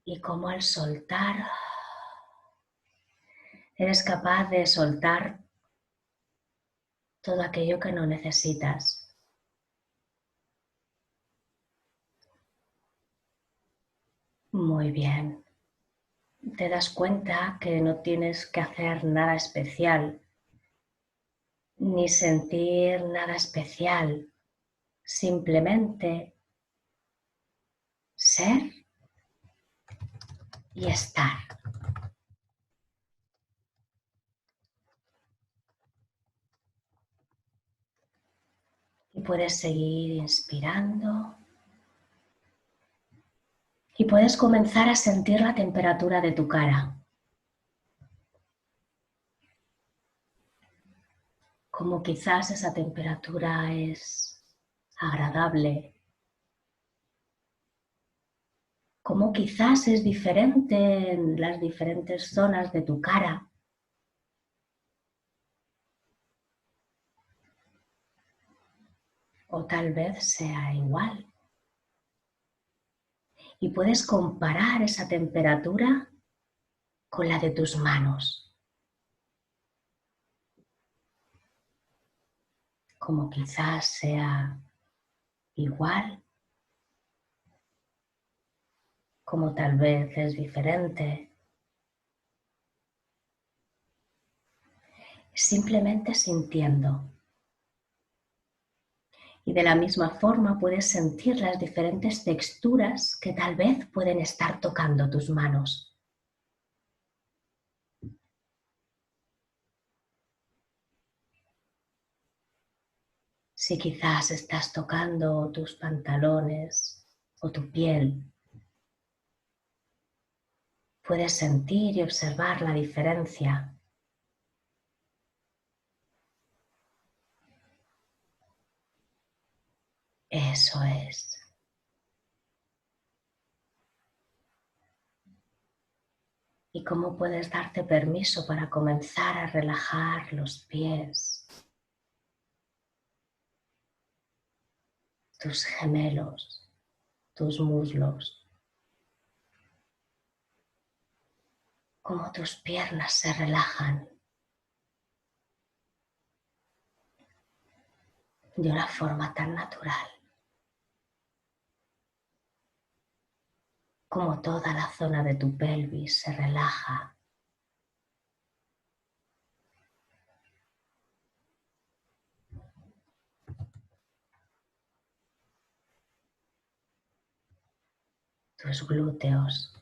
Speaker 1: y cómo al soltar eres capaz de soltar todo aquello que no necesitas. Muy bien. Te das cuenta que no tienes que hacer nada especial, ni sentir nada especial, simplemente ser y estar. Y puedes seguir inspirando y puedes comenzar a sentir la temperatura de tu cara. Como quizás esa temperatura es agradable cómo quizás es diferente en las diferentes zonas de tu cara. O tal vez sea igual. Y puedes comparar esa temperatura con la de tus manos. Como quizás sea igual, como tal vez es diferente. Simplemente sintiendo. Y de la misma forma puedes sentir las diferentes texturas que tal vez pueden estar tocando tus manos. Si quizás estás tocando tus pantalones o tu piel, puedes sentir y observar la diferencia. Eso es. Y cómo puedes darte permiso para comenzar a relajar los pies, tus gemelos, tus muslos, cómo tus piernas se relajan de una forma tan natural, como toda la zona de tu pelvis se relaja. Tus glúteos,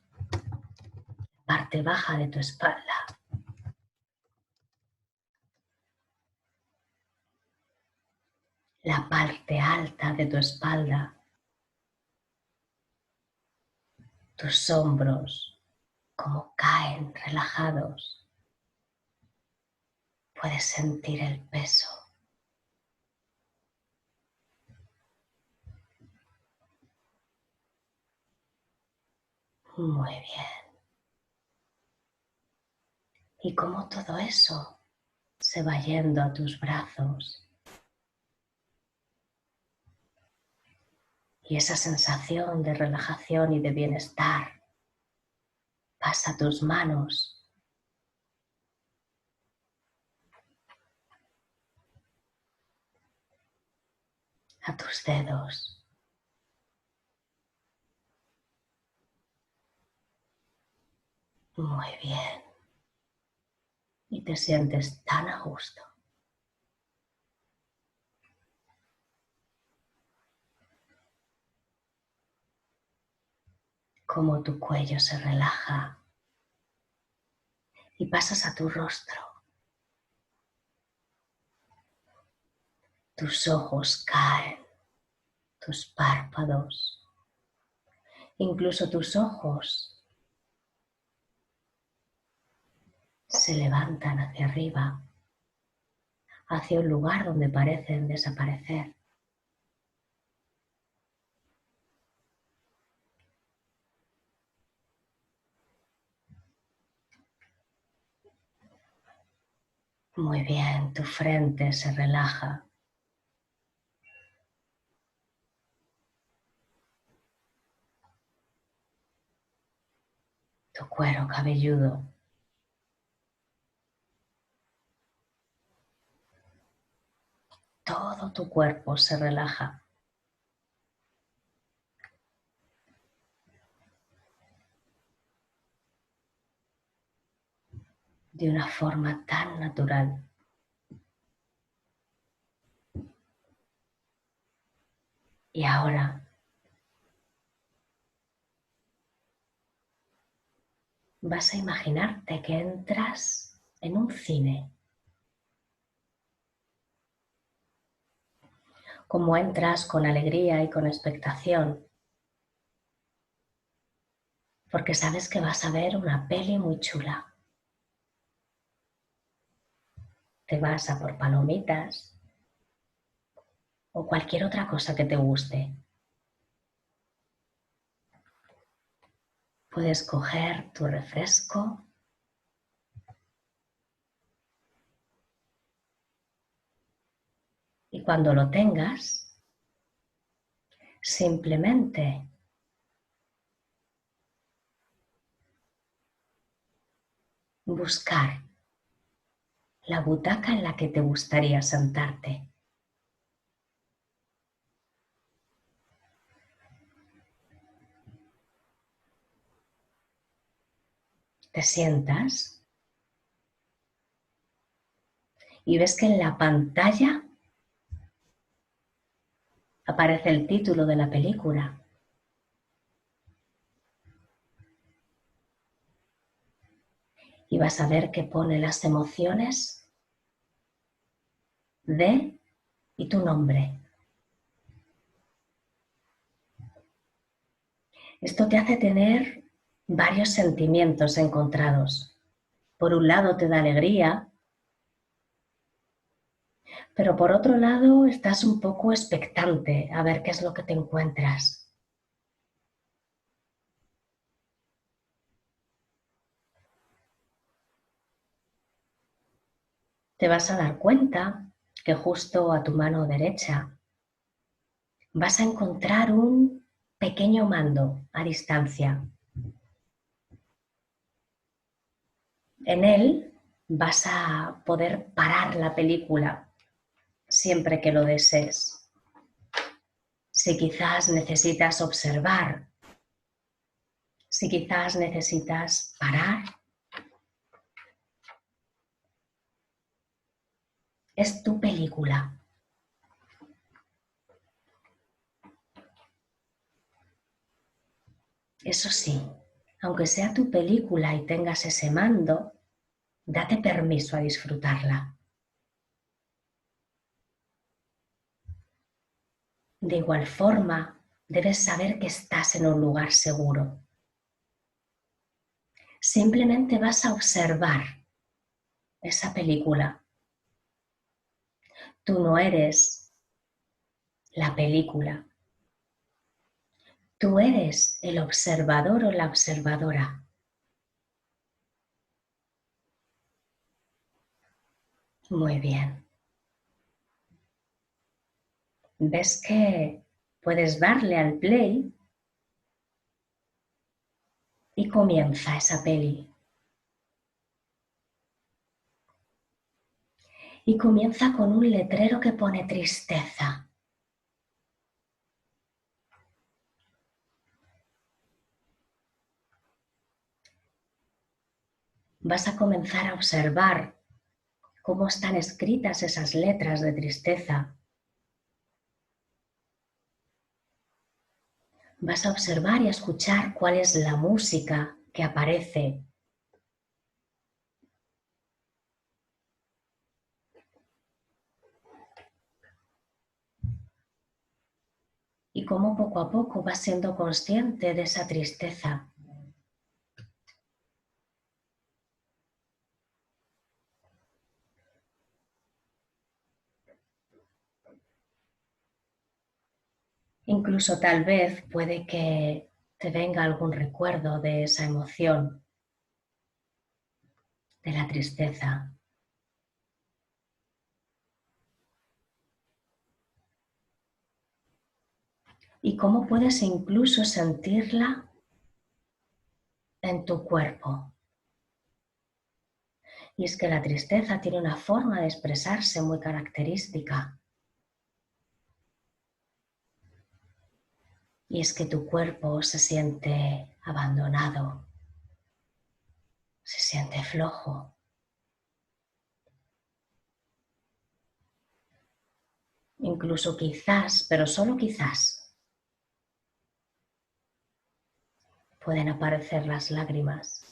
Speaker 1: parte baja de tu espalda. La parte alta de tu espalda. Tus hombros, como caen relajados. Puedes sentir el peso. Muy bien. Y cómo todo eso se va yendo a tus brazos. Y esa sensación de relajación y de bienestar pasa a tus manos. A tus dedos. Muy bien. Y te sientes tan a gusto. Cómo tu cuello se relaja y pasas a tu rostro. Tus ojos caen, tus párpados, incluso tus ojos se levantan hacia arriba, hacia un lugar donde parecen desaparecer. Muy bien, tu frente se relaja. Tu cuero cabelludo. Todo tu cuerpo se relaja. De una forma tan natural. Y ahora vas a imaginarte que entras en un cine. Como entras con alegría y con expectación. Porque sabes que vas a ver una peli muy chula. Te vas a por palomitas o cualquier otra cosa que te guste. Puedes coger tu refresco y cuando lo tengas, simplemente buscar la butaca en la que te gustaría sentarte. Te sientas y ves que en la pantalla aparece el título de la película. Y vas a ver que pone las emociones de y tu nombre. Esto te hace tener varios sentimientos encontrados. Por un lado te da alegría, pero por otro lado estás un poco expectante a ver qué es lo que te encuentras. Te vas a dar cuenta que justo a tu mano derecha vas a encontrar un pequeño mando a distancia. En él vas a poder parar la película siempre que lo desees. Si quizás necesitas observar, si quizás necesitas parar, es tu película. Eso sí, aunque sea tu película y tengas ese mando, date permiso a disfrutarla. De igual forma, debes saber que estás en un lugar seguro. Simplemente vas a observar esa película. Tú no eres la película. Tú eres el observador o la observadora. Muy bien. ¿Ves que puedes darle al play y comienza esa peli? Y comienza con un letrero que pone tristeza. Vas a comenzar a observar cómo están escritas esas letras de tristeza. Vas a observar y a escuchar cuál es la música que aparece. Y cómo poco a poco vas siendo consciente de esa tristeza. Incluso tal vez puede que te venga algún recuerdo de esa emoción, de la tristeza. Y cómo puedes incluso sentirla en tu cuerpo. Y es que la tristeza tiene una forma de expresarse muy característica. Y es que tu cuerpo se siente abandonado, se siente flojo. Incluso quizás, pero solo quizás, pueden aparecer las lágrimas.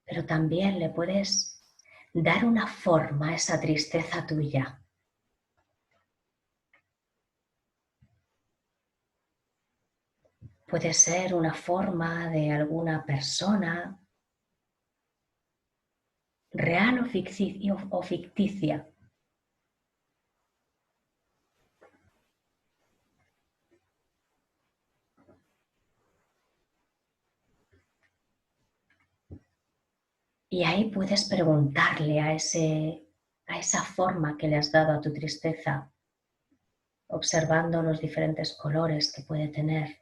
Speaker 1: Pero también le puedes dar una forma a esa tristeza tuya. Puede ser una forma de alguna persona, real o ficticia. Y ahí puedes preguntarle a esa forma que le has dado a tu tristeza, observando los diferentes colores que puede tener,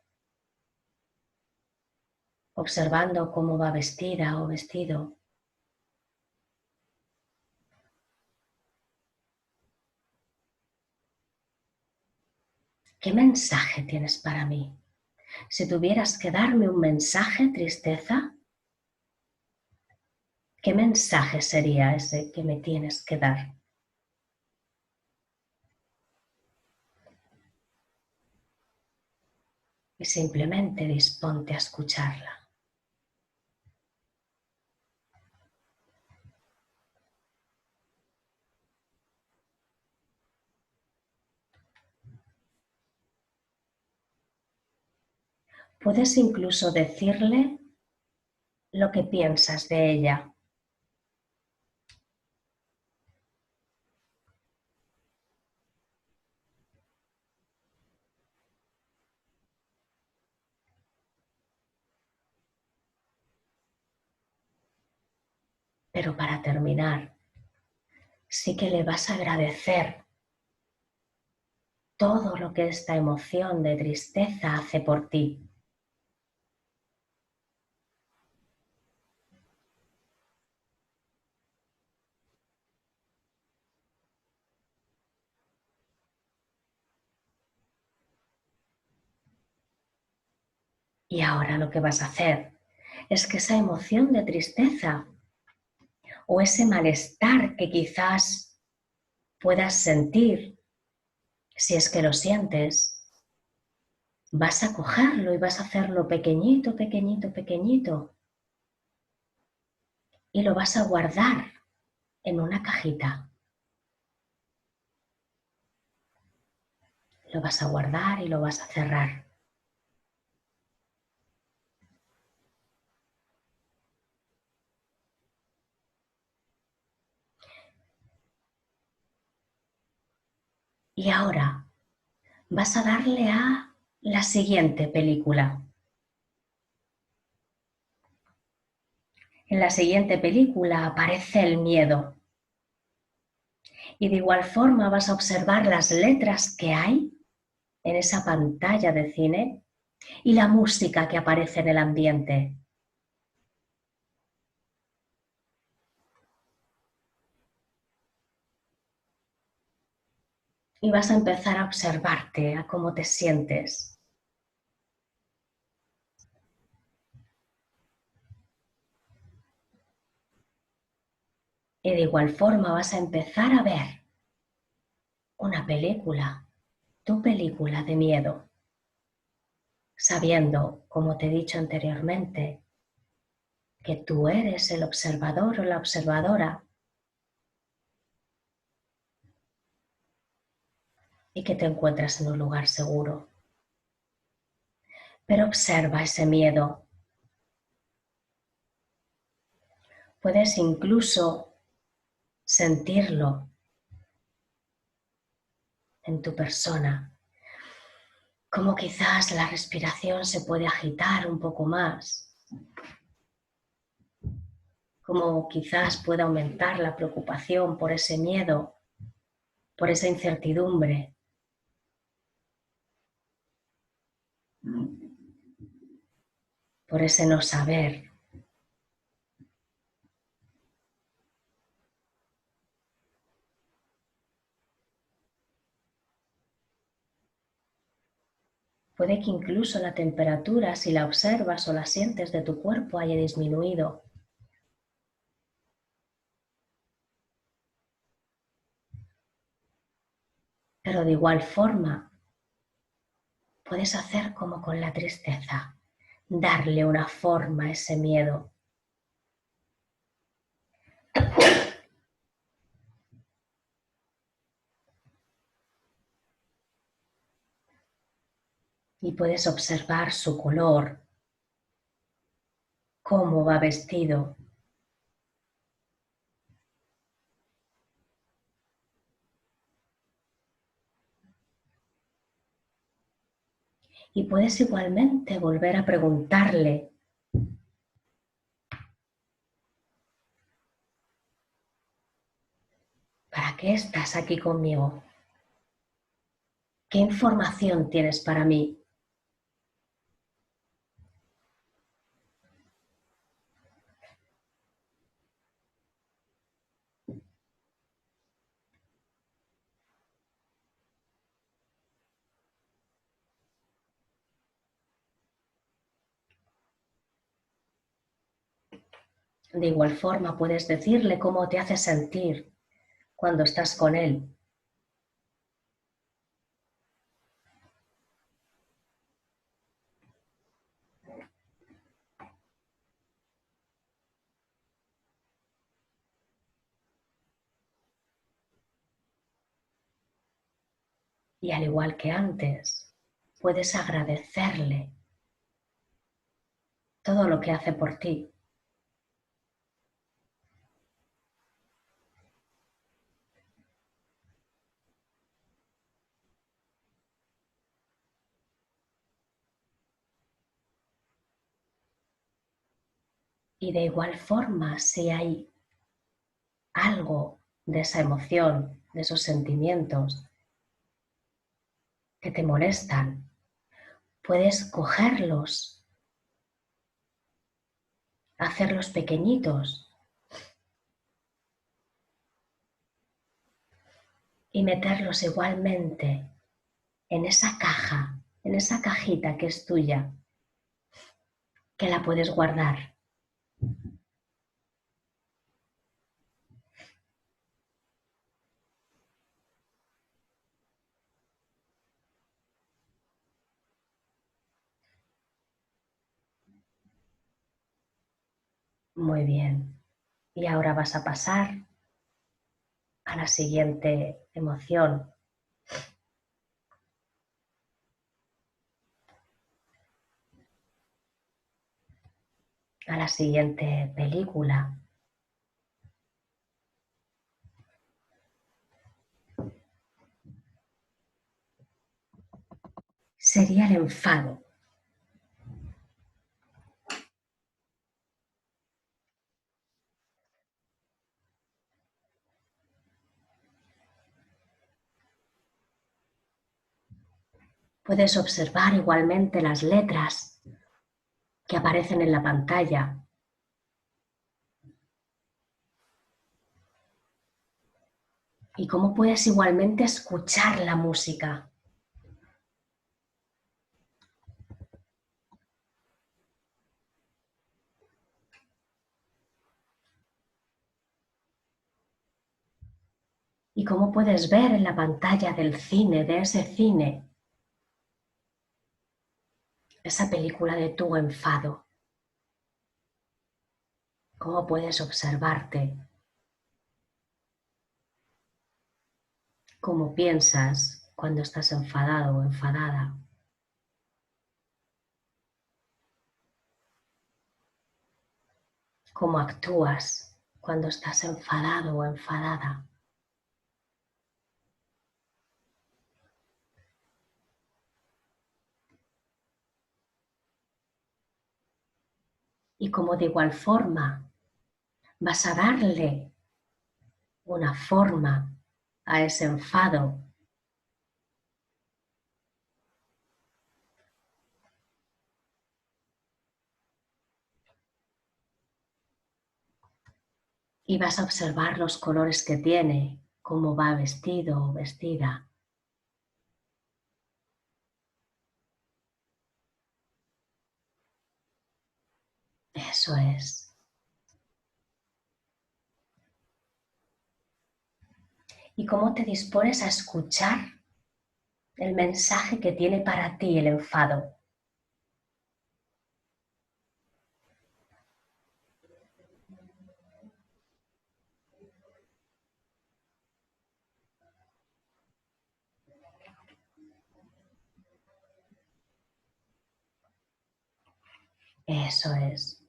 Speaker 1: observando cómo va vestida o vestido. ¿Qué mensaje tienes para mí? Si tuvieras que darme un mensaje, tristeza, ¿qué mensaje sería ese que me tienes que dar? Y simplemente disponte a escucharla. Puedes incluso decirle lo que piensas de ella. Pero para terminar, sí que le vas a agradecer todo lo que esta emoción de tristeza hace por ti. Y ahora lo que vas a hacer es que esa emoción de tristeza o ese malestar que quizás puedas sentir, si es que lo sientes, vas a cogerlo y vas a hacerlo pequeñito, pequeñito, pequeñito y lo vas a guardar en una cajita. Lo vas a guardar y lo vas a cerrar. Y ahora vas a darle a la siguiente película. En la siguiente película aparece el miedo. Y de igual forma vas a observar las letras que hay en esa pantalla de cine y la música que aparece en el ambiente. Y vas a empezar a observarte, a cómo te sientes. Y de igual forma vas a empezar a ver una película, tu película de miedo, sabiendo, como te he dicho anteriormente, que tú eres el observador o la observadora y que te encuentras en un lugar seguro. Pero observa ese miedo. Puedes incluso sentirlo en tu persona, como quizás la respiración se puede agitar un poco más, como quizás pueda aumentar la preocupación por ese miedo, por esa incertidumbre. Por ese no saber. Puede que incluso la temperatura, si la observas o la sientes de tu cuerpo, haya disminuido. Pero de igual forma, puedes hacer como con la tristeza, darle una forma a ese miedo. Y puedes observar su color, cómo va vestido. Y puedes igualmente volver a preguntarle: ¿para qué estás aquí conmigo? ¿Qué información tienes para mí? De igual forma puedes decirle cómo te hace sentir cuando estás con él. Y al igual que antes, puedes agradecerle todo lo que hace por ti. Y de igual forma, si hay algo de esa emoción, de esos sentimientos que te molestan, puedes cogerlos, hacerlos pequeñitos y meterlos igualmente en esa caja, en esa cajita que es tuya, que la puedes guardar. Muy bien. Y ahora vas a pasar a la siguiente emoción. A la siguiente película. Sería el enfado. Puedes observar igualmente las letras que aparecen en la pantalla. Y cómo puedes igualmente escuchar la música. Y cómo puedes ver en la pantalla del cine, de ese cine, esa película de tu enfado. Cómo puedes observarte. Cómo piensas cuando estás enfadado o enfadada. Cómo actúas cuando estás enfadado o enfadada. Y cómo de igual forma vas a darle una forma a ese enfado. Y vas a observar los colores que tiene, cómo va vestido o vestida. Eso es. Y cómo te dispones a escuchar el mensaje que tiene para ti el enfado. Eso es.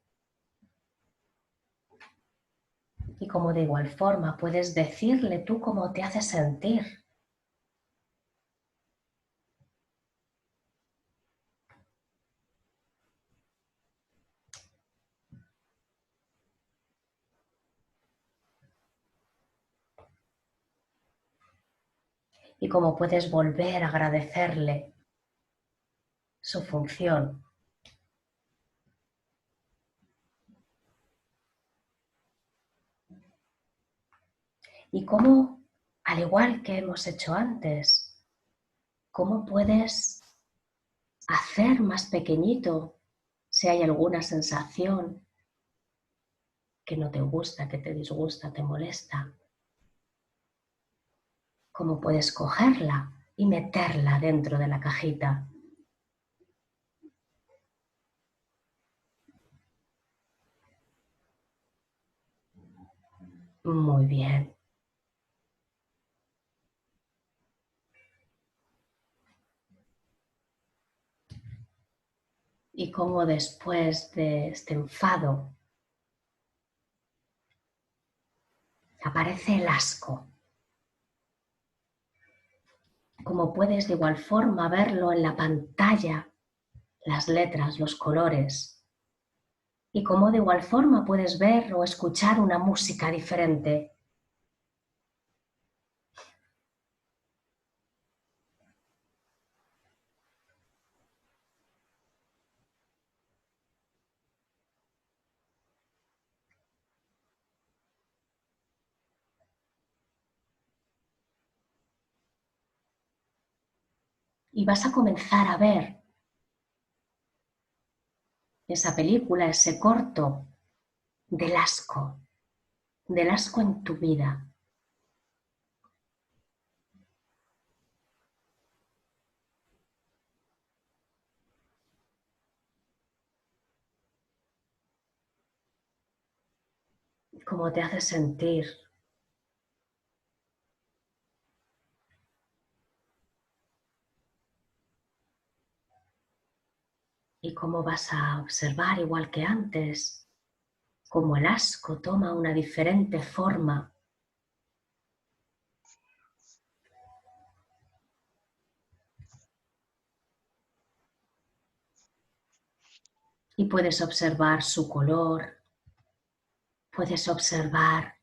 Speaker 1: Y como de igual forma puedes decirle tú cómo te hace sentir. y cómo puedes volver a agradecerle su función. Y cómo, al igual que hemos hecho antes, cómo puedes hacer más pequeñito si hay alguna sensación que no te gusta, que te disgusta, te molesta. Cómo puedes cogerla y meterla dentro de la cajita. Muy bien. Y cómo después de este enfado aparece el asco. Cómo puedes de igual forma verlo en la pantalla, las letras, los colores. Y cómo de igual forma puedes ver o escuchar una música diferente. Y vas a comenzar a ver esa película, ese corto del asco en tu vida. Cómo te hace sentir. Y cómo vas a observar, igual que antes, cómo el asco toma una diferente forma. Y puedes observar su color, puedes observar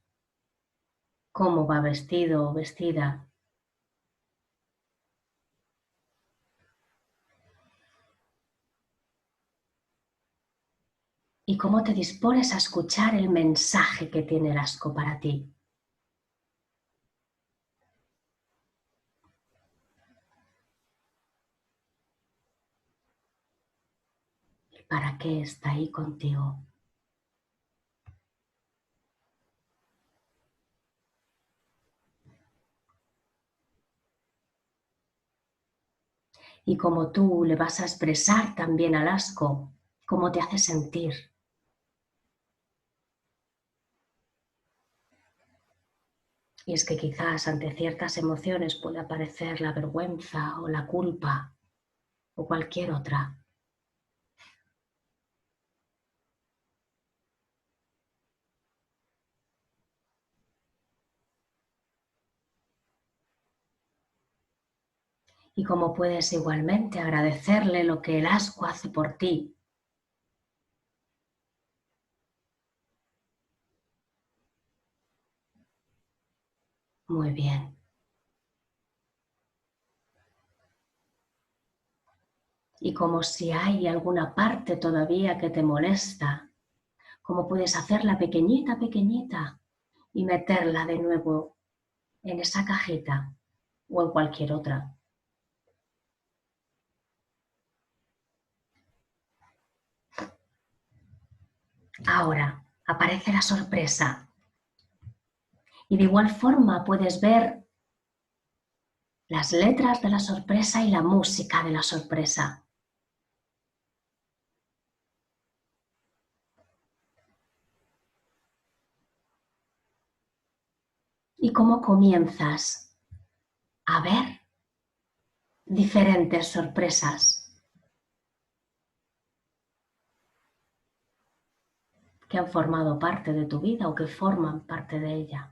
Speaker 1: cómo va vestido o vestida. Y cómo te dispones a escuchar el mensaje que tiene el asco para ti. ¿Y para qué está ahí contigo? Y cómo tú le vas a expresar también al asco cómo te hace sentir. Y es que quizás ante ciertas emociones puede aparecer la vergüenza o la culpa o cualquier otra. Y cómo puedes igualmente agradecerle lo que el asco hace por ti. Muy bien. Y como si hay alguna parte todavía que te molesta, cómo puedes hacerla pequeñita, pequeñita y meterla de nuevo en esa cajita o en cualquier otra. Ahora aparece la sorpresa. Y de igual forma puedes ver las letras de la sorpresa y la música de la sorpresa. Y cómo comienzas a ver diferentes sorpresas que han formado parte de tu vida o que forman parte de ella.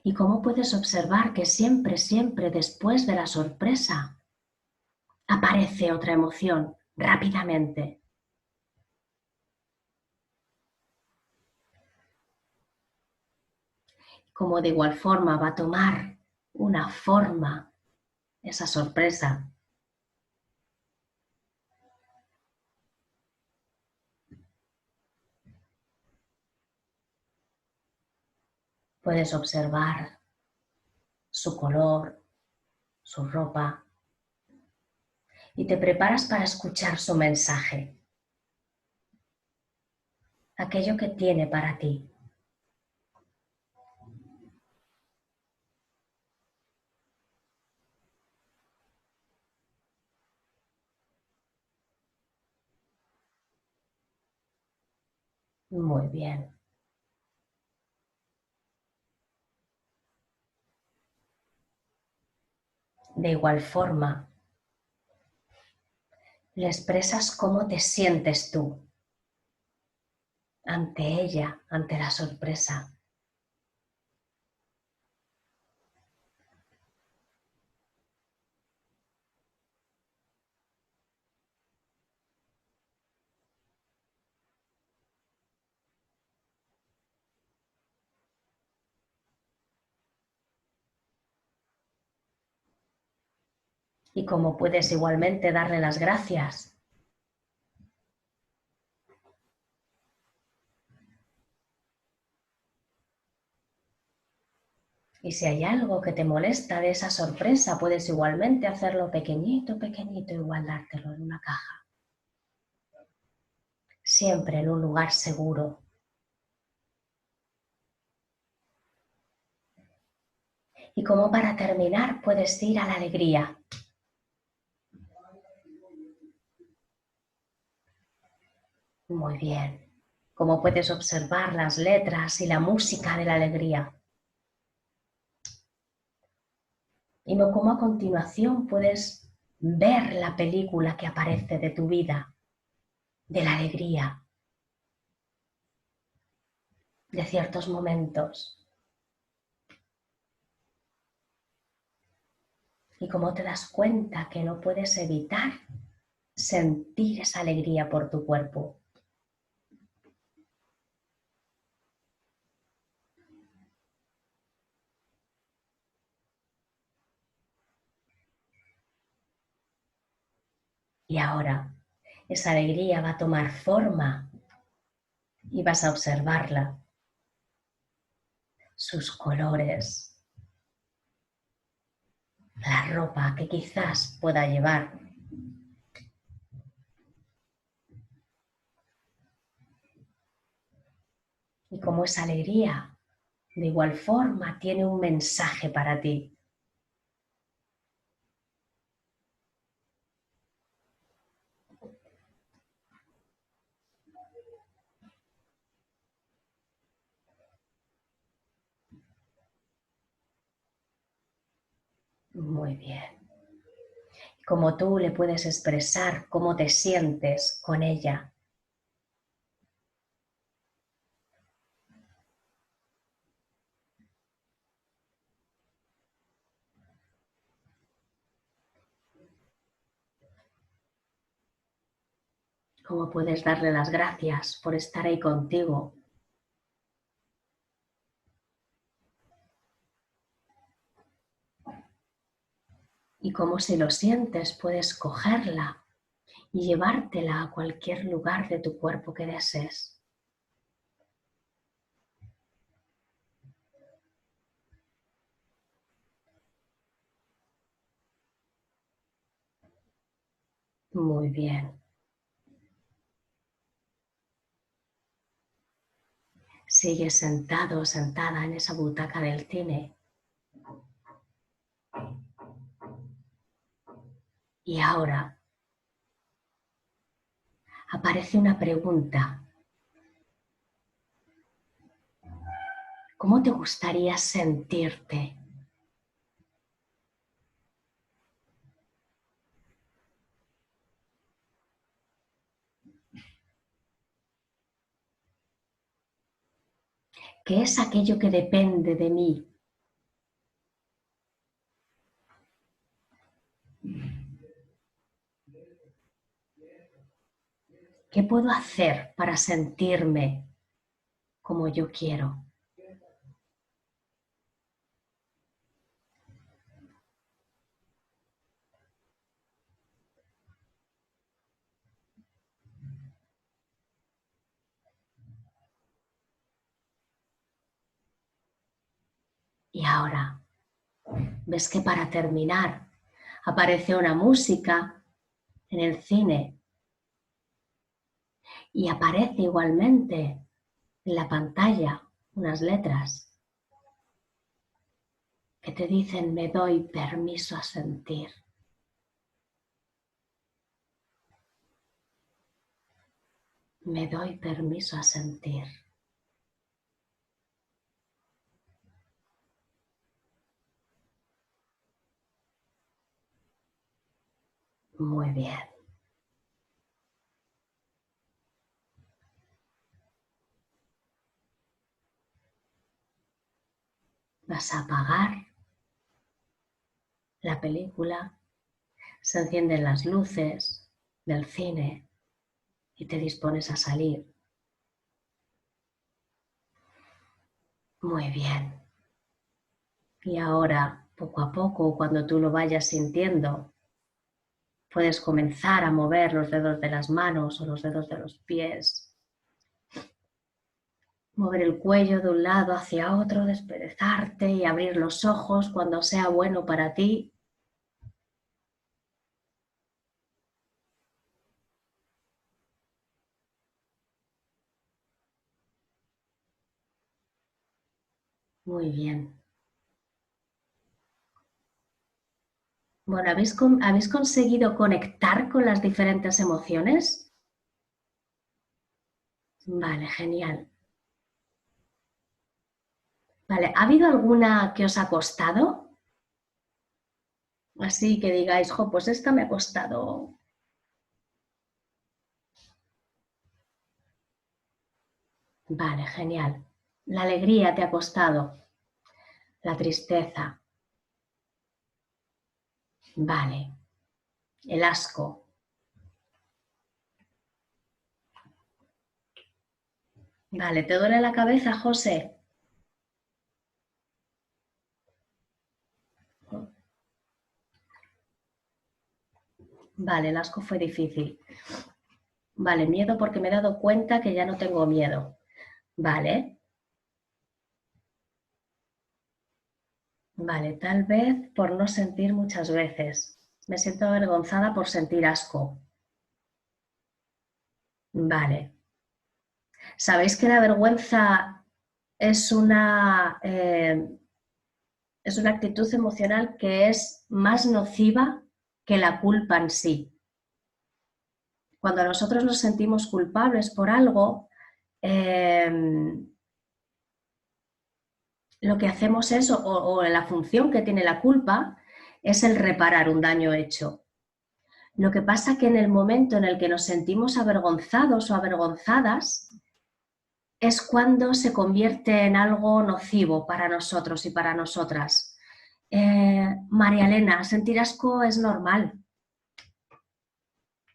Speaker 1: Y cómo puedes observar que siempre, siempre después de la sorpresa aparece otra emoción rápidamente. Como de igual forma va a tomar una forma esa sorpresa. Puedes observar su color, su ropa y te preparas para escuchar su mensaje, aquello que tiene para ti. Muy bien. De igual forma, le expresas cómo te sientes tú ante ella, ante la sorpresa. Y cómo puedes igualmente darle las gracias. Y si hay algo que te molesta de esa sorpresa, puedes igualmente hacerlo pequeñito, pequeñito y guardártelo en una caja. Siempre en un lugar seguro. Y como para terminar, puedes ir a la alegría. Muy bien. Como puedes observar las letras y la música de la alegría. Y como a continuación puedes ver la película que aparece de tu vida, de la alegría, de ciertos momentos. Y como te das cuenta que no puedes evitar sentir esa alegría por tu cuerpo. Y ahora esa alegría va a tomar forma y vas a observarla, sus colores, la ropa que quizás pueda llevar. Y como esa alegría, de igual forma, tiene un mensaje para ti. Muy bien. Como tú le puedes expresar cómo te sientes con ella. Cómo puedes darle las gracias por estar ahí contigo. Y cómo si lo sientes puedes cogerla y llevártela a cualquier lugar de tu cuerpo que desees. Muy bien. Sigue sentado o sentada en esa butaca del cine. Y ahora aparece una pregunta. ¿Cómo te gustaría sentirte? ¿Qué es aquello que depende de mí? ¿Qué puedo hacer para sentirme como yo quiero? Y ahora, ves que para terminar aparece una música en el cine y aparece igualmente en la pantalla unas letras que te dicen me doy permiso a sentir. Me doy permiso a sentir. Muy bien. Vas a apagar la película, se encienden las luces del cine y te dispones a salir. Muy bien. Y ahora, poco a poco, cuando tú lo vayas sintiendo, puedes comenzar a mover los dedos de las manos o los dedos de los pies. Mover el cuello de un lado hacia otro, desperezarte y abrir los ojos cuando sea bueno para ti. Muy bien. Bueno, ¿habéis conseguido conectar con las diferentes emociones? Vale, genial. Vale, ¿ha habido alguna que os ha costado? Así que digáis, jo, pues esta me ha costado. Vale, genial. La alegría te ha costado. La tristeza. Vale. El asco. Vale, ¿te duele la cabeza, José? Vale, el asco fue difícil. Vale, miedo porque me he dado cuenta que ya no tengo miedo. Vale. Vale, tal vez por no sentir muchas veces. Me siento avergonzada por sentir asco. Vale. ¿Sabéis que la vergüenza es una actitud emocional que es más nociva que la culpa en sí? Cuando nosotros nos sentimos culpables por algo, lo que hacemos es, o la función que tiene la culpa, es el reparar un daño hecho. Lo que pasa que en el momento en el que nos sentimos avergonzados o avergonzadas, es cuando se convierte en algo nocivo para nosotros y para nosotras. María Elena, sentir asco es normal.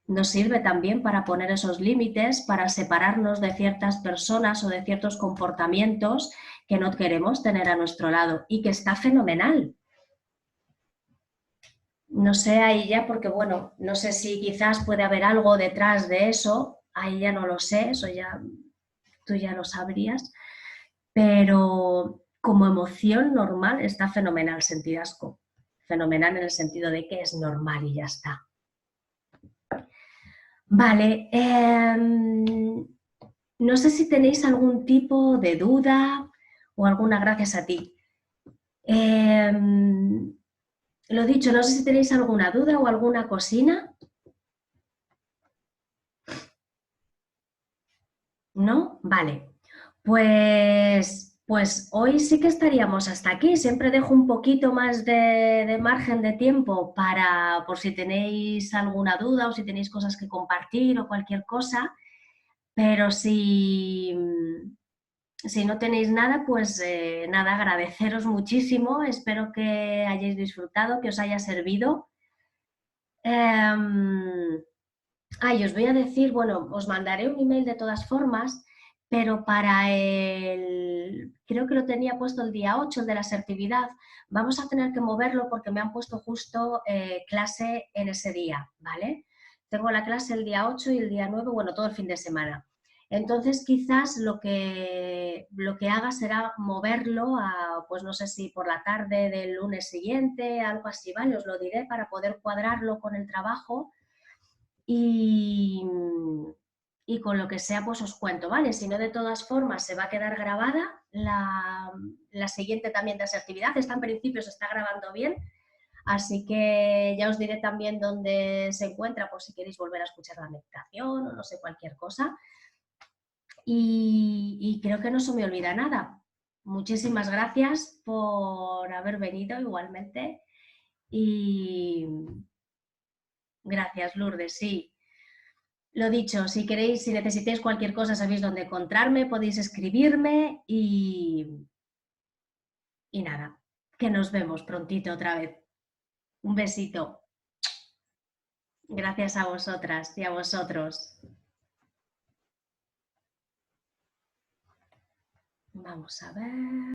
Speaker 1: Nos sirve también para poner esos límites, para separarnos de ciertas personas o de ciertos comportamientos que no queremos tener a nuestro lado y que está fenomenal. No sé ahí ya, porque bueno, no sé si quizás puede haber algo detrás de eso, ahí ya no lo sé, eso ya tú ya lo sabrías, pero como emoción normal está fenomenal sentir asco, fenomenal en el sentido de que es normal y ya está. Vale, no sé si tenéis algún tipo de duda o alguna, gracias a ti. Lo dicho, no sé si tenéis alguna duda o alguna cosina. ¿No? Vale. Pues hoy sí que estaríamos hasta aquí. Siempre dejo un poquito más de margen de tiempo para, por si tenéis alguna duda o si tenéis cosas que compartir o cualquier cosa. Pero si no tenéis nada, pues nada, agradeceros muchísimo. Espero que hayáis disfrutado, que os haya servido. Os voy a decir, bueno, os mandaré un email de todas formas, pero para creo que lo tenía puesto el día 8, el de la asertividad, vamos a tener que moverlo porque me han puesto justo clase en ese día, ¿vale? Tengo la clase el día 8 y el día 9, bueno, todo el fin de semana. Entonces quizás lo que haga será moverlo a, pues no sé si por la tarde del lunes siguiente, algo así, ¿vale? Os lo diré para poder cuadrarlo con el trabajo y con lo que sea pues os cuento, ¿vale? Si no, de todas formas se va a quedar grabada la siguiente también de asertividad. Esta en principio se está grabando bien, así que ya os diré también dónde se encuentra por si queréis volver a escuchar la meditación o no sé, cualquier cosa. Y creo que no se me olvida nada. Muchísimas gracias por haber venido igualmente y gracias, Lourdes, sí. Lo dicho, si queréis, si necesitáis cualquier cosa, sabéis dónde encontrarme, podéis escribirme y nada, que nos vemos prontito otra vez. Un besito. Gracias a vosotras y a vosotros. Vamos a ver.